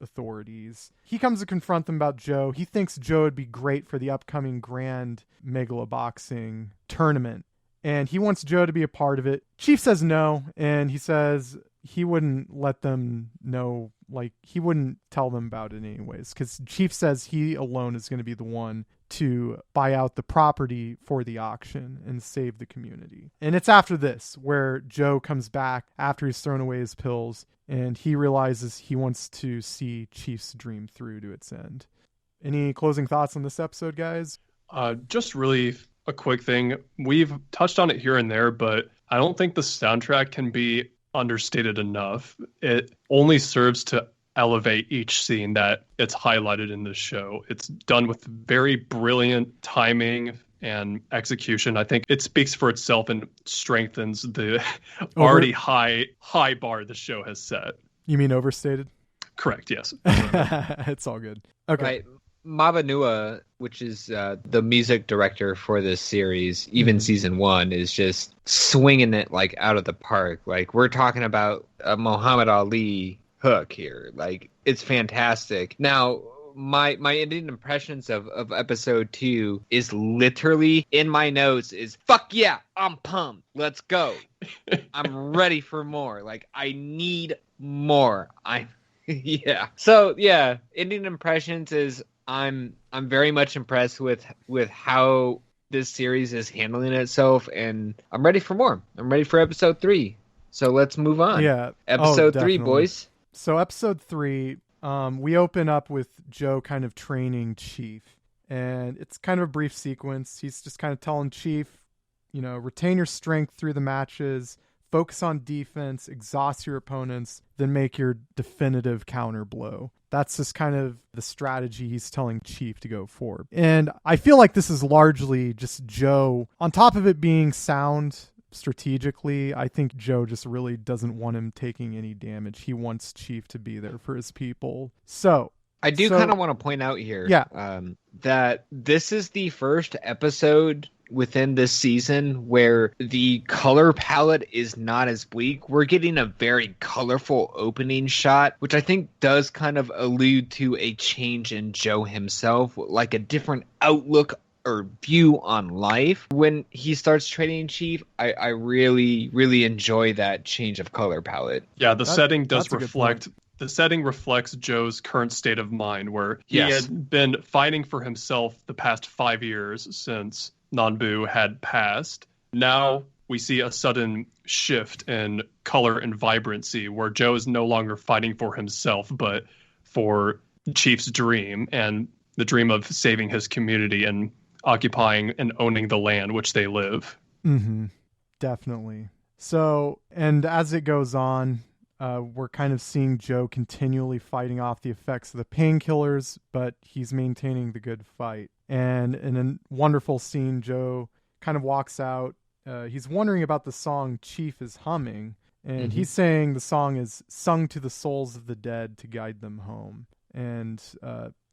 authorities. He comes to confront them about Joe. He thinks Joe would be great for the upcoming grand Megaloboxing tournament, and he wants Joe to be a part of it. Chief says no, and he says he wouldn't let them know, like, he wouldn't tell them about it anyways, because Chief says he alone is going to be the one to buy out the property for the auction and save the community. And it's after this where Joe comes back after he's thrown away his pills, and he realizes he wants to see Chief's dream through to its end. Any closing thoughts on this episode, guys? Just really a quick thing. We've touched on it here and there, but I don't think the soundtrack can be understated enough. It only serves to elevate each scene that it's highlighted in this show. It's done with very brilliant timing and execution. I think it speaks for itself and strengthens the already high bar the show has set. You mean overstated? Correct, yes. It's all good. Okay. Right. Mabanua, which is the music director for this series, even season 1, is just swinging it like out of the park. Like, we're talking about a Muhammad Ali hook here. Like, it's fantastic. Now, my Indian impressions of episode 2 is literally in my notes is, fuck yeah, I'm pumped. Let's go. I'm ready for more. Like, I need more. Yeah. So yeah, Indian impressions is I'm very much impressed with how this series is handling itself, and I'm ready for more. I'm ready for episode 3. So let's move on. Yeah. Episode 3, boys. So episode 3, we open up with Joe kind of training Chief, and it's kind of a brief sequence. He's just kind of telling Chief, retain your strength through the matches, focus on defense, exhaust your opponents, then make your definitive counter blow. That's just kind of the strategy he's telling Chief to go for. And I feel like this is largely just Joe. On top of it being sound strategically, I think Joe just really doesn't want him taking any damage. He wants Chief to be there for his people. So I do kind of want to point out here that this is the first episode within this season where the color palette is not as bleak. We're getting a very colorful opening shot, which I think does kind of allude to a change in Joe himself, like a different outlook or view on life. When he starts training Chief, I really, really enjoy that change of color palette. Yeah, the setting does reflect... The setting reflects Joe's current state of mind, where he had been fighting for himself the past 5 years since Nanbu had passed. Now we see a sudden shift in color and vibrancy, where Joe is no longer fighting for himself, but for Chief's dream, and the dream of saving his community and occupying and owning the land which they live. Mm-hmm. Definitely. So, and as it goes on, we're kind of seeing Joe continually fighting off the effects of the painkillers, but he's maintaining the good fight. And in a wonderful scene, Joe kind of walks out. He's wondering about the song Chief is humming, and he's saying the song is sung to the souls of the dead to guide them home. And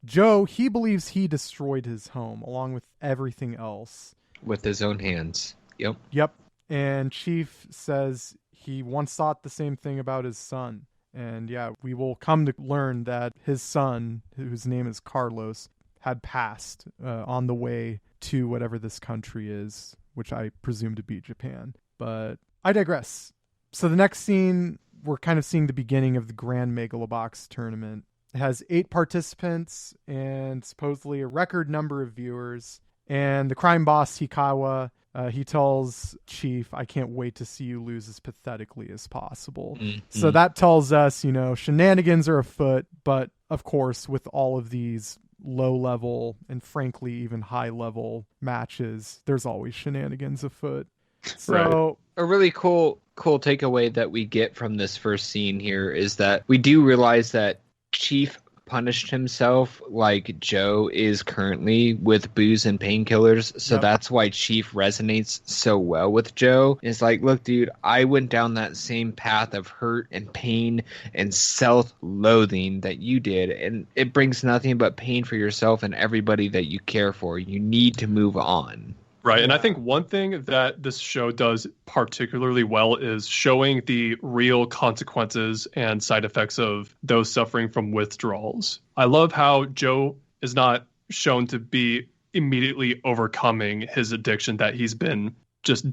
Joe, he believes he destroyed his home along with everything else. With his own hands. Yep. And Chief says he once thought the same thing about his son. And yeah, we will come to learn that his son, whose name is Carlos, had passed on the way to whatever this country is, which I presume to be Japan. But I digress. So the next scene, we're kind of seeing the beginning of the Grand Megalobox tournament. It has 8 participants and supposedly a record number of viewers. And the crime boss, Hikawa, he tells Chief, I can't wait to see you lose as pathetically as possible. Mm-hmm. So that tells us, shenanigans are afoot. But of course, with all of these low level and frankly even high level matches, there's always shenanigans afoot. So right. A really cool takeaway that we get from this first scene here is that we do realize that Chief punished himself like Joe is currently with booze and painkillers. So that's why Chief resonates so well with Joe. It's like, look, dude, I went down that same path of hurt and pain and self-loathing that you did. And it brings nothing but pain for yourself and everybody that you care for. You need to move on. Right. And I think one thing that this show does particularly well is showing the real consequences and side effects of those suffering from withdrawals. I love how Joe is not shown to be immediately overcoming his addiction that he's been just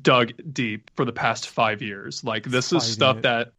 dug deep for the past 5 years. Like, this is stuff that,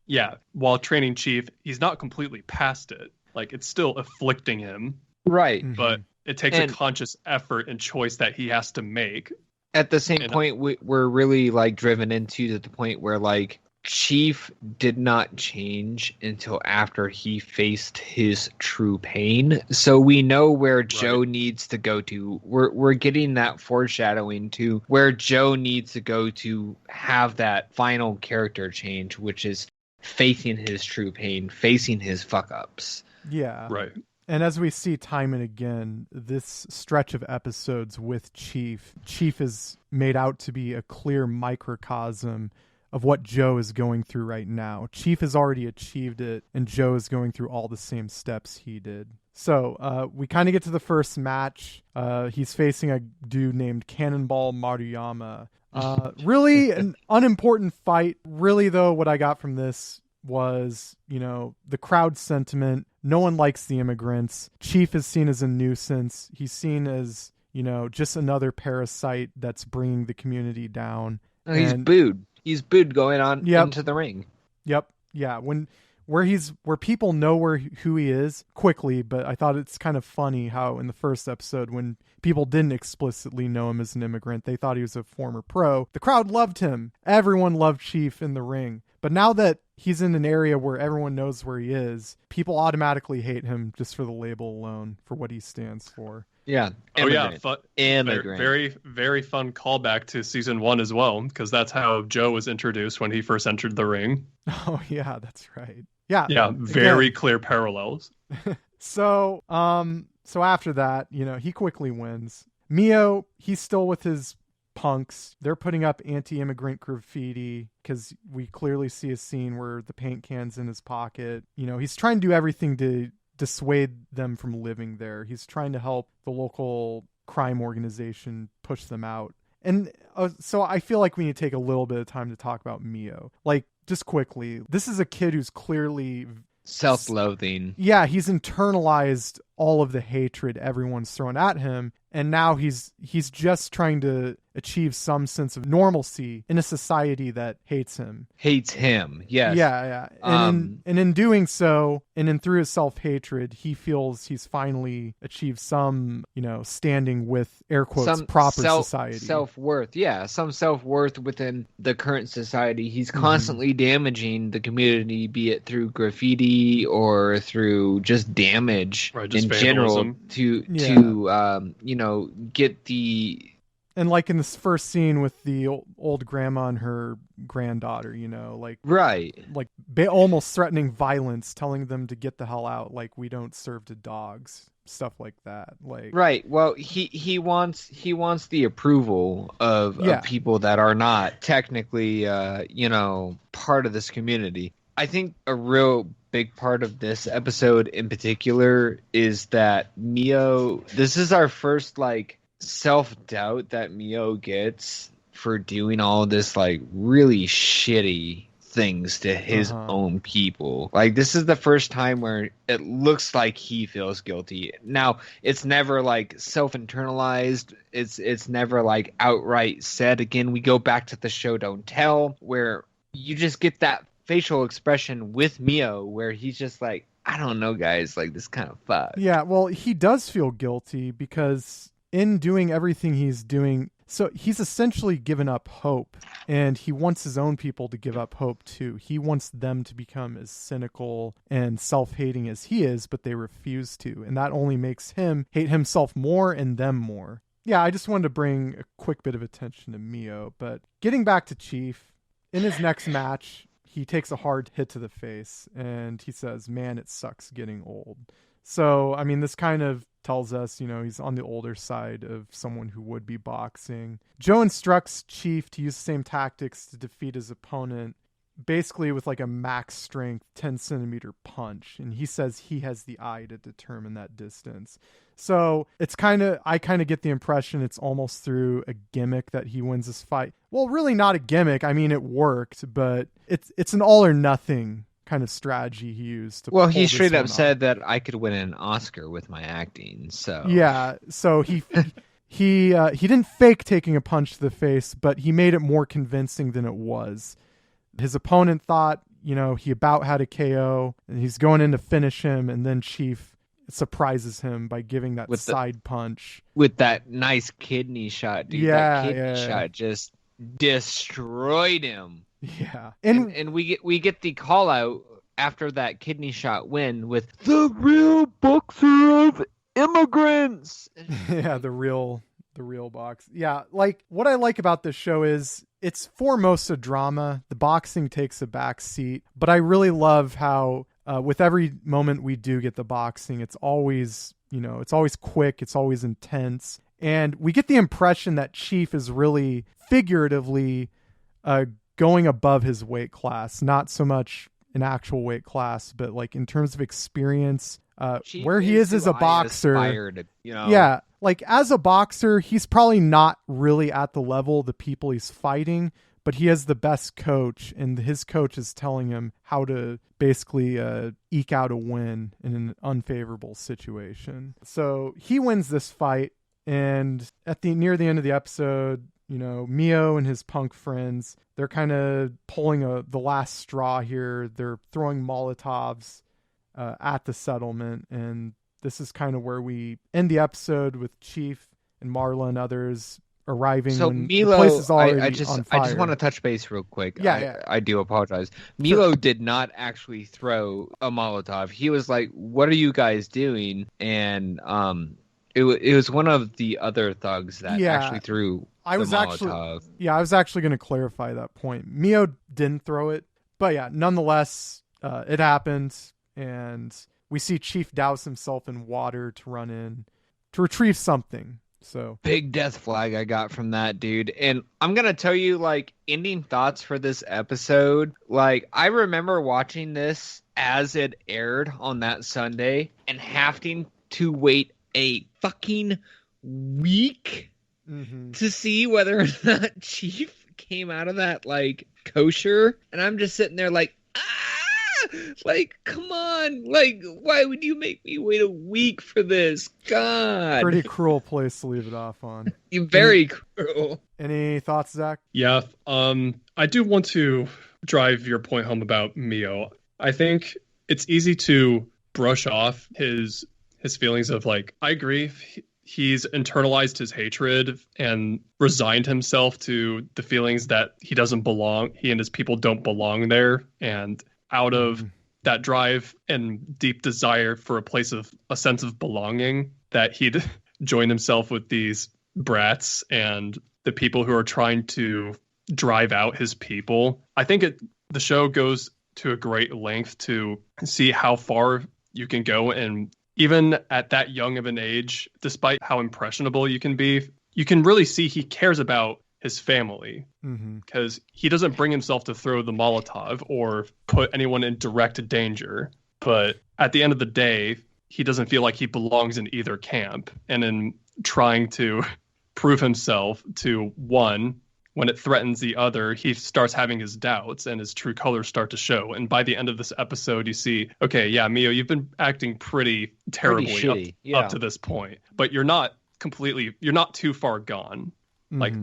while training Chief, he's not completely past it. Like, it's still afflicting him. Right. But it takes a conscious effort and choice that he has to make. At the same point, we're really like driven into the point where like Chief did not change until after he faced his true pain. So we know where Joe needs to go to. We're getting that foreshadowing to where Joe needs to go to have that final character change, which is facing his true pain, facing his fuck ups. Yeah. Right. And as we see time and again, this stretch of episodes with Chief is made out to be a clear microcosm of what Joe is going through right now. Chief has already achieved it, and Joe is going through all the same steps he did. So we kind of get to the first match. He's facing a dude named Cannonball Maruyama. Really an unimportant fight. Really, though, what I got from this was, the crowd sentiment. No one likes the immigrants. Chief is seen as a nuisance. He's seen as, just another parasite that's bringing the community down. Oh, he's booed. He's booed going on into the ring. Yep. Yeah. Where people know who he is quickly, but I thought it's kind of funny how in the first episode when people didn't explicitly know him as an immigrant, they thought he was a former pro. The crowd loved him. Everyone loved Chief in the ring. But now that he's in an area where everyone knows where he is, people automatically hate him just for the label alone, for what he stands for. Yeah. Immigrant. Immigrant. Very, very fun callback to season 1 as well, because that's how Joe was introduced when he first entered the ring. Oh, yeah, that's right. Yeah. Yeah, very clear parallels. So after that, he quickly wins. Mio, he's still with his punks. They're putting up anti-immigrant graffiti because we clearly see a scene where the paint can's in his pocket. He's trying to do everything to dissuade them from living there. He's trying to help the local crime organization push them out. And so I feel like we need to take a little bit of time to talk about Mio. Like, just quickly, this is a kid who's clearly self-loathing. Yeah, he's internalized all of the hatred everyone's thrown at him, and now he's just trying to achieve some sense of normalcy in a society that hates him. Yes. Yeah. And in doing so, and in through his self-hatred, he feels he's finally achieved some, standing with air quotes proper society. Self-worth. Yeah, some self-worth within the current society. He's constantly damaging the community, be it through graffiti or through just damage in general to get the. And like in this first scene with the old grandma and her granddaughter, like almost threatening violence, telling them to get the hell out, like we don't serve to dogs, stuff like that. Like right. Well, he wants the approval of people that are not technically part of this community. I think a real big part of this episode in particular is that Mio. This is our first self-doubt that Mio gets for doing all this really shitty things to his own people. Like, this is the first time where it looks like he feels guilty. Now, it's never like self-internalized. It's never like outright said. Again, we go back to the show Don't Tell, where you just get that facial expression with Mio where he's just like, I don't know, guys, like, this kind of fucked. Yeah, well, he does feel guilty because in doing everything he's doing, so he's essentially given up hope, and he wants his own people to give up hope too. He wants them to become as cynical and self-hating as he is, but they refuse to, and that only makes him hate himself more and them more. Yeah, I just wanted to bring a quick bit of attention to Mio, but getting back to Chief, in his next match, he takes a hard hit to the face and he says, man, it sucks getting old. So, I mean, this kind of tells us, he's on the older side of someone who would be boxing. Joe instructs Chief to use the same tactics to defeat his opponent, basically with like a max strength 10 centimeter punch. And he says he has the eye to determine that distance. So I kind of get the impression it's almost through a gimmick that he wins this fight. Well, really not a gimmick. I mean, it worked, but it's an all or nothing kind of strategy he used. Well, he straight up said that I could win an Oscar with my acting. So yeah, so he didn't fake taking a punch to the face, but he made it more convincing than it was. His opponent thought, he about had a KO, and he's going in to finish him, and then Chief surprises him by giving that side punch with that nice kidney shot, dude. Yeah, that kidney shot just destroyed him. Yeah, and we get the call out after that kidney shot win with the real boxer of immigrants. Yeah, the real box. Yeah, like what I like about this show is it's foremost a drama. The boxing takes a back seat, but I really love how with every moment we do get the boxing, it's always quick, it's always intense, and we get the impression that Chief is really figuratively going above his weight class, not so much an actual weight class, but like in terms of experience, where he is as a boxer. Yeah, like as a boxer, he's probably not really at the level of the people he's fighting, but he has the best coach, and his coach is telling him how to basically eke out a win in an unfavorable situation. So he wins this fight, and near the end of the episode, Mio and his punk friends, they're kind of pulling the last straw here. They're throwing Molotovs at the settlement, and this is kind of where we end the episode with Chief and Marla and others arriving. So when Milo, the place is already I just want to touch base real quick. Yeah. I do apologize. Milo did not actually throw a Molotov. He was like, "What are you guys doing?" And it was one of the other thugs that actually threw the Molotov. I was actually going to clarify that point. Mio didn't throw it, but yeah, nonetheless, it happened, and we see Chief douse himself in water to run in to retrieve something. So big death flag I got from that, dude. And I'm going to tell you, like, ending thoughts for this episode. Like, I remember watching this as it aired on that Sunday and having to wait a fucking week to see whether or not Chief came out of that, like, kosher. And I'm just sitting there like, like, come on, like, why would you make me wait a week for this? God, pretty cruel place to leave it off on. Very cruel. Any thoughts, Zach? Yeah, I do want to drive your point home about Mio. I think it's easy to brush off his feelings of, like, I agree, he's internalized his hatred and resigned himself to the feelings that he doesn't belong, he and his people don't belong there, and out of that drive and deep desire for a sense of belonging, that he'd join himself with these brats and the people who are trying to drive out his people. I think the show goes to a great length to see how far you can go, and even at that young of an age, despite how impressionable you can be, you can really see he cares about his family, because he doesn't bring himself to throw the Molotov or put anyone in direct danger. But at the end of the day, he doesn't feel like he belongs in either camp. And in trying to prove himself to, one, when it threatens the other, he starts having his doubts and his true colors start to show. And by the end of this episode, you see, okay, yeah, Mio, you've been acting pretty terribly up to this point, but you're not too far gone. Like,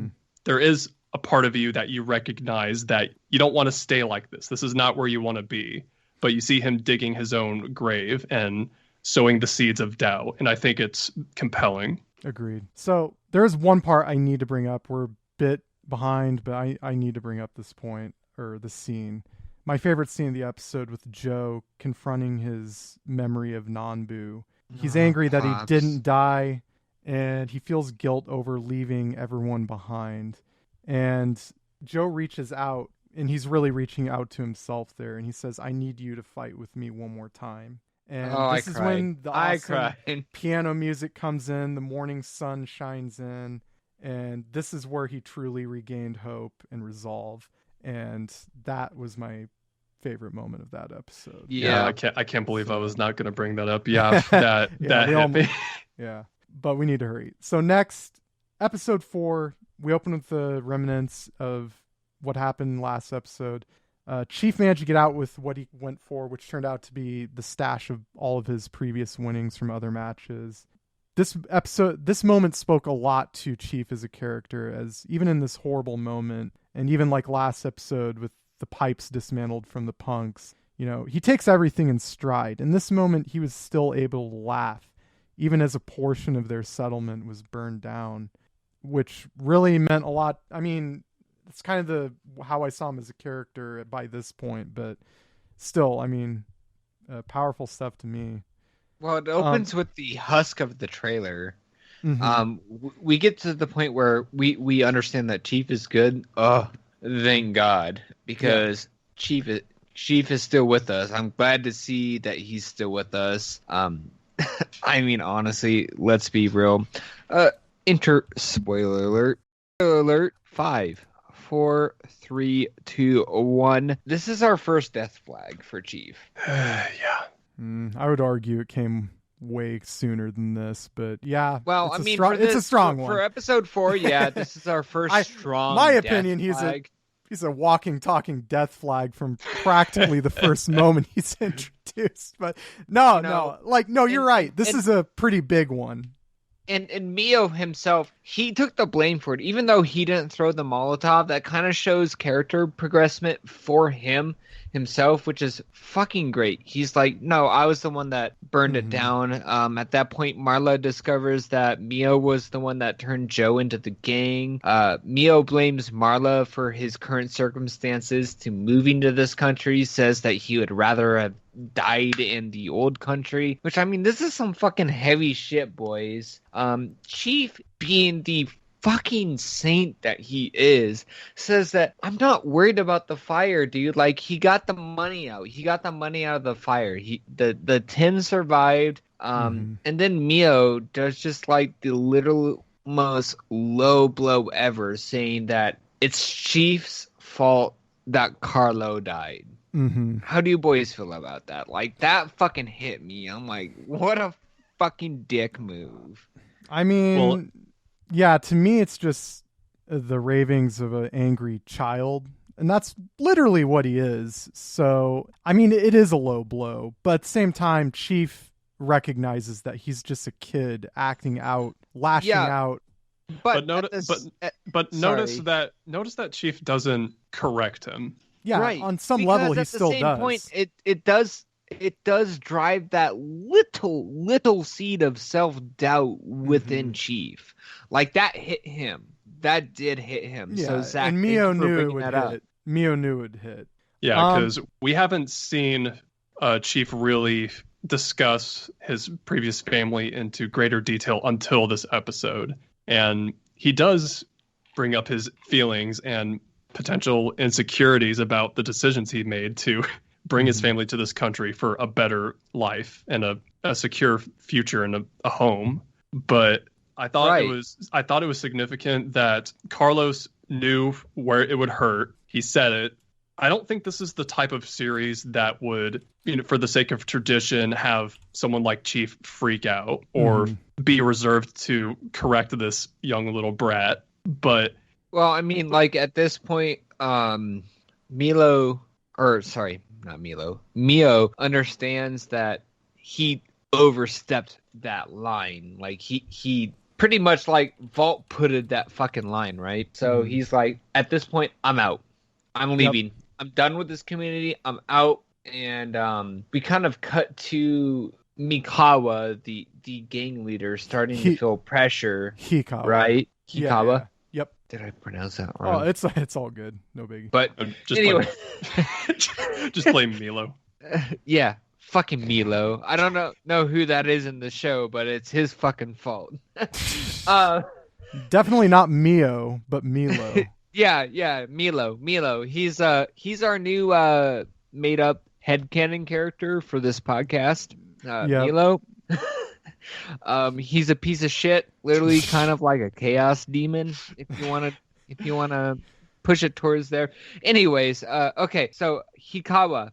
there is a part of you that you recognize that you don't want to stay like this. This is not where you want to be. But you see him digging his own grave and sowing the seeds of doubt. And I think it's compelling. Agreed. So there is one part I need to bring up. We're a bit behind, but I need to bring up this point, or the scene. My favorite scene of the episode with Joe confronting his memory of Nanbu. He's angry that he didn't die, and he feels guilt over leaving everyone behind. And Joe reaches out, and he's really reaching out to himself there, and he says, I need you to fight with me one more time. And this is when the awesome piano music comes in, the morning sun shines in, and this is where he truly regained hope and resolve. And that was my favorite moment of that episode. Yeah, I can't believe I was not going to bring that up. Yeah, that hit me. Yeah, but we need to hurry. So next, episode 4, we open with the remnants of what happened last episode. Chief managed to get out with what he went for, which turned out to be the stash of all of his previous winnings from other matches. This moment spoke a lot to Chief as a character, as even in this horrible moment, and even like last episode with the pipes dismantled from the punks, he takes everything in stride. In this moment, he was still able to laugh, even as a portion of their settlement was burned down, which really meant a lot. I mean, it's kind of how I saw him as a character by this point, but still, I mean, powerful stuff to me. Well, it opens with the husk of the trailer. We get to the point where we understand that Chief is good. Oh, thank God, because Chief is still with us. I'm glad to see that he's still with us. I mean, honestly, let's be real. Spoiler alert. Spoiler alert. 5, 4, 3, 2, 1. This is our first death flag for Chief. Yeah. I would argue it came way sooner than this, but yeah. Well, it's a strong one. For episode 4, this is our first strong. My opinion, flag. he's a walking, talking death flag from practically the first moment he's introduced. But no, you're right. This is a pretty big one. And Mio himself, he took the blame for it. Even though he didn't throw the Molotov, that kind of shows character progressment for himself, which is fucking great. He's like, no, I was the one that burned it down. At that point, Marla discovers that Mio was the one that turned Joe into the gang. Mio blames Marla for his current circumstances to moving to this country, says that he would rather have died in the old country, which, I mean, this is some fucking heavy shit, boys. Chief, being the fucking saint that he is, says that I'm not worried about the fire, dude. Like, he got the money out. He got the money out of the fire. The tin survived. And then Mio does just like the literal most low blow ever, saying that it's Chief's fault that Carlo died. How do you boys feel about that? Like, that fucking hit me. I'm like, what a fucking dick move. I mean, to me, it's just the ravings of an angry child. And that's literally what he is. So, I mean, it is a low blow. But at the same time, Chief recognizes that he's just a kid acting out, lashing out. But notice that Chief doesn't correct him. Yeah, right. On some level, he still does. At the same point, it does drive that little seed of self-doubt within Chief. Like, that hit him. That did hit him. Yeah, so Zach, and Mio knew it would hit. Mio knew it would hit. Yeah, because we haven't seen Chief really discuss his previous family into greater detail until this episode. And he does bring up his feelings and potential insecurities about the decisions he made to bring his family to this country for a better life and a secure future and a home. But I thought it was significant that Carlos knew where it would hurt. He said it. I don't think this is the type of series that would, for the sake of tradition, have someone like Chief freak out or be reserved to correct this young little brat. But Well, I mean, like at this point, Milo, or sorry, not Milo, Mio understands that he overstepped that line. Like he pretty much like vault putted that fucking line, right? So he's like, at this point, I'm out. I'm leaving. Yep. I'm done with this community. I'm out. And we kind of cut to Mikawa, the gang leader, starting to feel pressure. Hikawa. Right? Hikawa. Yeah. Yep. Did I pronounce that wrong? Oh, it's all good. No biggie. But just anyway. Just blame Milo. Yeah. Fucking Milo. I don't know who that is in the show, but it's his fucking fault. Definitely not Mio, but Milo. Yeah, Milo. He's our new made up headcanon character for this podcast. Milo. He's a piece of shit, literally kind of like a chaos demon, if you wanna push it towards there. Anyways, okay, so Hikawa,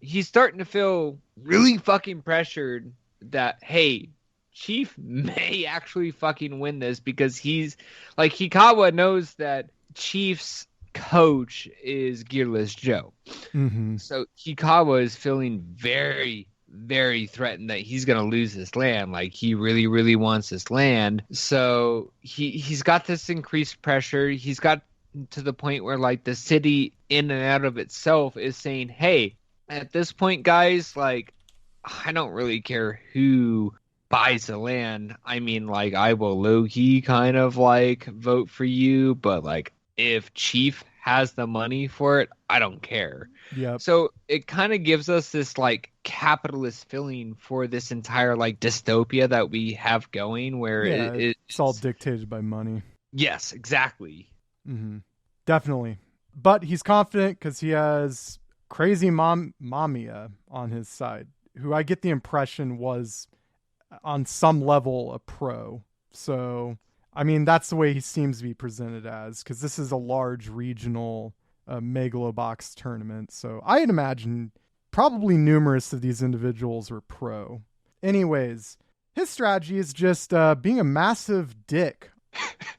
he's starting to feel really fucking pressured that, hey, Chief may actually fucking win this, because he's like, Hikawa knows that Chief's coach is Gearless Joe. Mm-hmm. So Hikawa is feeling very, very threatened that he's going to lose this land. Like, he really, really wants this land. So he's got this increased pressure. He's got to the point where, like, the city in and out of itself is saying, hey, at this point, guys, like, I don't really care who buys the land. I mean, like, I will low-key kind of, like, vote for you, but, like, if Chief has the money for it, I don't care. Yep. So it kind of gives us this, like, capitalist feeling for this entire, like, dystopia that we have going, where it's all dictated by money. Yes, exactly. Mm-hmm. Definitely. But he's confident because he has crazy Mamiya on his side, who I get the impression was on some level a pro. So, I mean, that's the way he seems to be presented as, because this is a large regional Megalobox tournament. So I'd imagine probably numerous of these individuals are pro. Anyways, his strategy is just being a massive dick.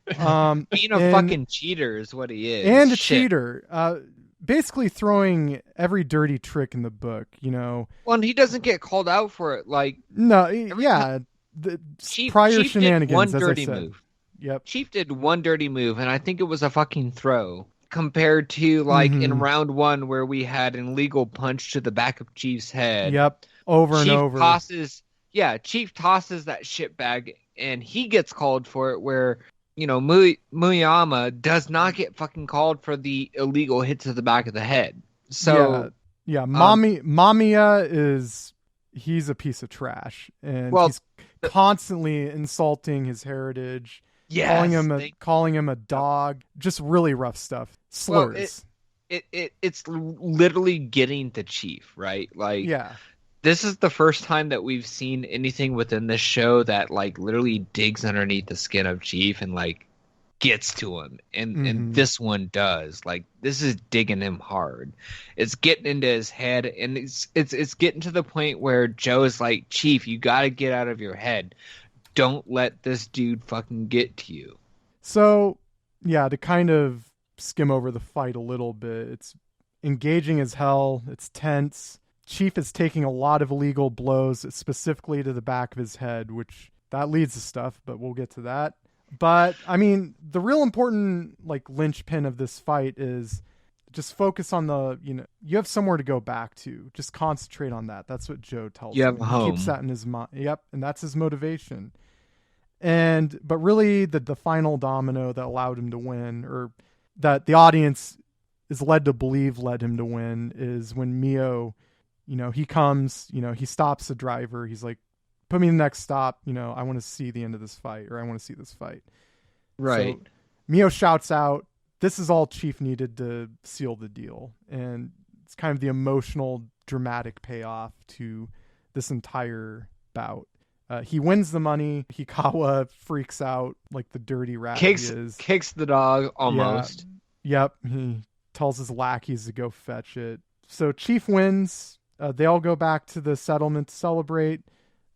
Being a fucking cheater is what he is. And a cheater. Basically throwing every dirty trick in the book, you know. Well, and he doesn't get called out for it. Like, no, yeah. The prior Chief shenanigans, did one as dirty I said. move. Yep. Chief did one dirty move, and I think it was a fucking throw. Compared to, like, in round one, where we had an illegal punch to the back of Chief's head. Yep. Over and over. Chief tosses that shit bag, and he gets called for it, where, you know, Muyama does not get fucking called for the illegal hit to the back of the head. So yeah, Mamiya he's a piece of trash, and he's constantly insulting his heritage. Yes, calling him a dog, just really rough stuff. Slurs. Well, it's literally getting to Chief, right? Like, yeah. This is the first time that we've seen anything within this show that, like, literally digs underneath the skin of Chief and, like, gets to him. And this one does. Like, this is digging him hard. It's getting into his head, and it's getting to the point where Joe is like, Chief, you got to get out of your head. Don't let this dude fucking get to you. So, yeah, to kind of skim over the fight a little bit, it's engaging as hell. It's tense. Chief is taking a lot of illegal blows, specifically to the back of his head, which that leads to stuff, but we'll get to that. But, I mean, the real important, like, linchpin of this fight is just focus on you have somewhere to go back to. Just concentrate on that. That's what Joe tells him. He keeps that in his mind. Yep, and that's his motivation. But really, the final domino that allowed him to win, or that the audience is led to believe led him to win, is when Mio, you know, he comes, you know, he stops the driver. He's like, put me in the next stop. You know, I want to see the end of this fight, or I want to see this fight. Right. So Mio shouts out, this is all Chief needed to seal the deal. And it's kind of the emotional, dramatic payoff to this entire bout. He wins the money. Hikawa freaks out like the dirty rat he is. Kicks the dog almost. Yeah. Yep. He tells his lackeys to go fetch it. So Chief wins. They all go back to the settlement to celebrate.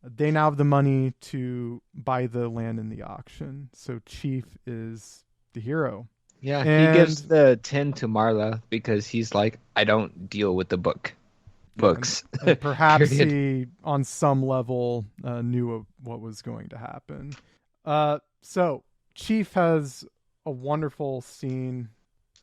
They now have the money to buy the land in the auction. So Chief is the hero. Yeah, And he gives the 10 to Marla because he's like, I don't deal with the books. and perhaps Period. he, on some level, knew what was going to happen. So Chief has a wonderful scene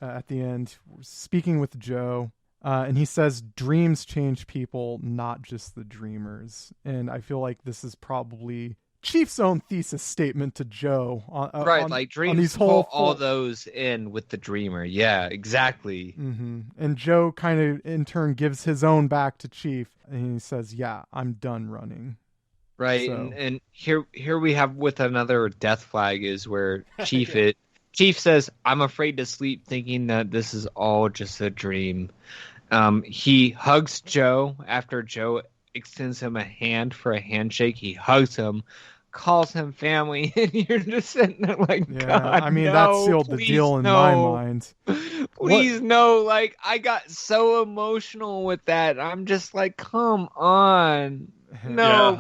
at the end, speaking with Joe, and he says, "Dreams change people, not just the dreamers." And I feel like this is probably Chief's own thesis statement to Joe. Right, like dreams these pull all those in with the dreamer. Yeah, exactly. Mm-hmm. And Joe kind of in turn gives his own back to Chief, and he says, "Yeah, I'm done running." Right, So. and here we have with another death flag is where Chief says, "I'm afraid to sleep, thinking that this is all just a dream." He hugs Joe after Joe extends him a hand for a handshake. He hugs him, calls him family, and you're just sitting there like, Yeah, God, I mean, no, that sealed the deal in my no. mind. Please no, like I got so emotional with that. I'm just like, come on. No, Yeah,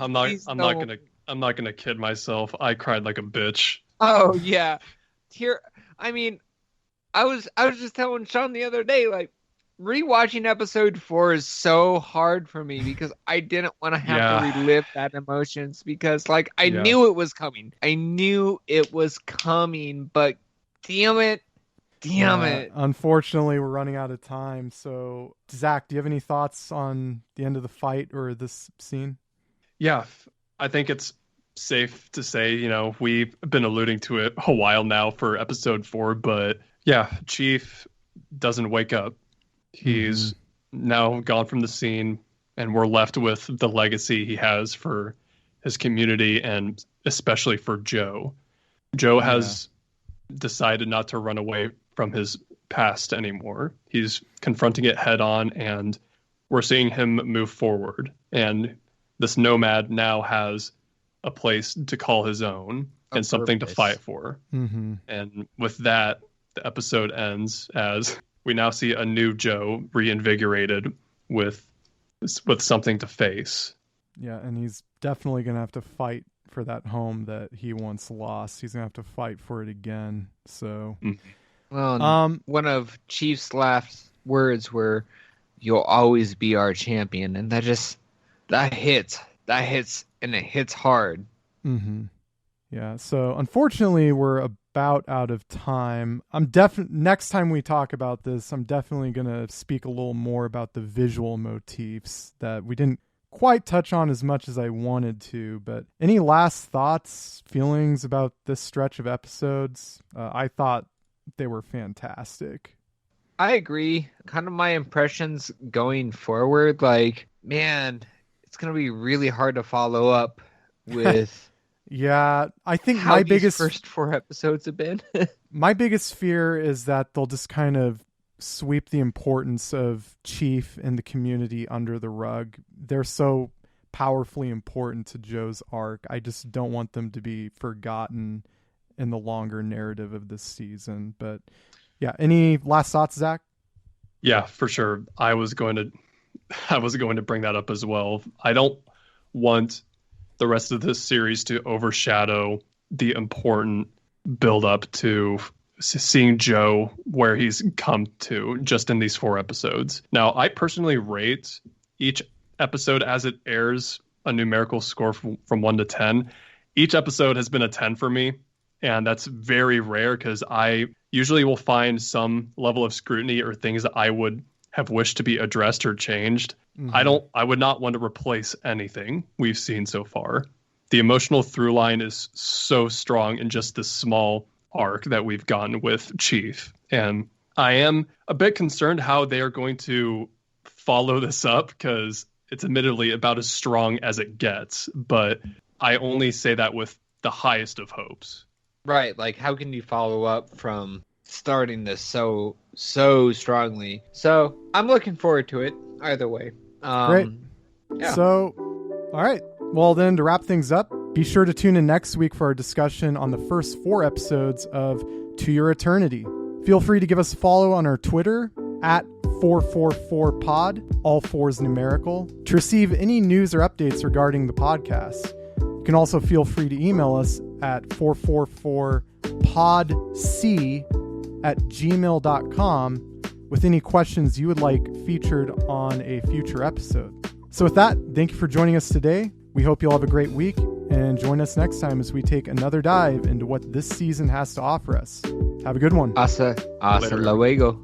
I'm not gonna kid myself. I cried like a bitch. Oh yeah. I mean, I was just telling Sean the other day, like rewatching episode 4 is so hard for me because I didn't want to have to relive that emotions because like I knew it was coming. But damn it. Unfortunately, we're running out of time. So, Zach, do you have any thoughts on the end of the fight or this scene? Yeah, I think it's safe to say, we've been alluding to it a while now for episode 4, but yeah, Chief doesn't wake up. He's now gone from the scene, and we're left with the legacy he has for his community and especially for Joe. Joe has decided not to run away from his past anymore. He's confronting it head on, and we're seeing him move forward. And this Nomad now has a place to call his own and something to fight for. Mm-hmm. And with that, the episode ends as we now see a new Joe reinvigorated with something to face. Yeah, and he's definitely going to have to fight for that home that he once lost. He's going to have to fight for it again. So, well, one of Chief's last words were, "You'll always be our champion," and that hits, and it hits hard. Mm-hmm. Yeah. So, unfortunately, we're about out of time. Next time we talk about this, I'm definitely going to speak a little more about the visual motifs that we didn't quite touch on as much as I wanted to. But any last thoughts, feelings about this stretch of episodes? I thought they were fantastic. I agree. Kind of my impressions going forward, like, man, it's going to be really hard to follow up with yeah, I think how my these biggest first 4 episodes have been. My biggest fear is that they'll just kind of sweep the importance of Chief and the community under the rug. They're so powerfully important to Joe's arc. I just don't want them to be forgotten in the longer narrative of this season. But yeah, any last thoughts, Zach? Yeah, for sure. I was going to bring that up as well. I don't want the rest of this series to overshadow the important build up to seeing Joe where he's come to just in these 4 episodes. Now, I personally rate each episode as it airs a numerical score from 1 to 10. Each episode has been a 10 for me, and that's very rare because I usually will find some level of scrutiny or things that I would have wished to be addressed or changed. Mm-hmm. I would not want to replace anything we've seen so far. The emotional through line is so strong in just this small arc that we've gotten with Chief. And I am a bit concerned how they are going to follow this up because it's admittedly about as strong as it gets. But I only say that with the highest of hopes. Right. Like, how can you follow up from starting this so strongly? So I'm looking forward to it either way. Great. Yeah. So, all right. Well, then, to wrap things up, be sure to tune in next week for our discussion on the first 4 episodes of To Your Eternity. Feel free to give us a follow on our Twitter at 444pod, all 4s numerical, to receive any news or updates regarding the podcast. You can also feel free to email us at 444podc @gmail.com with any questions you would like featured on a future episode. So with that, thank you for joining us today. We hope you'll have a great week and join us next time as we take another dive into what this season has to offer us. Have a good one. Hasta luego.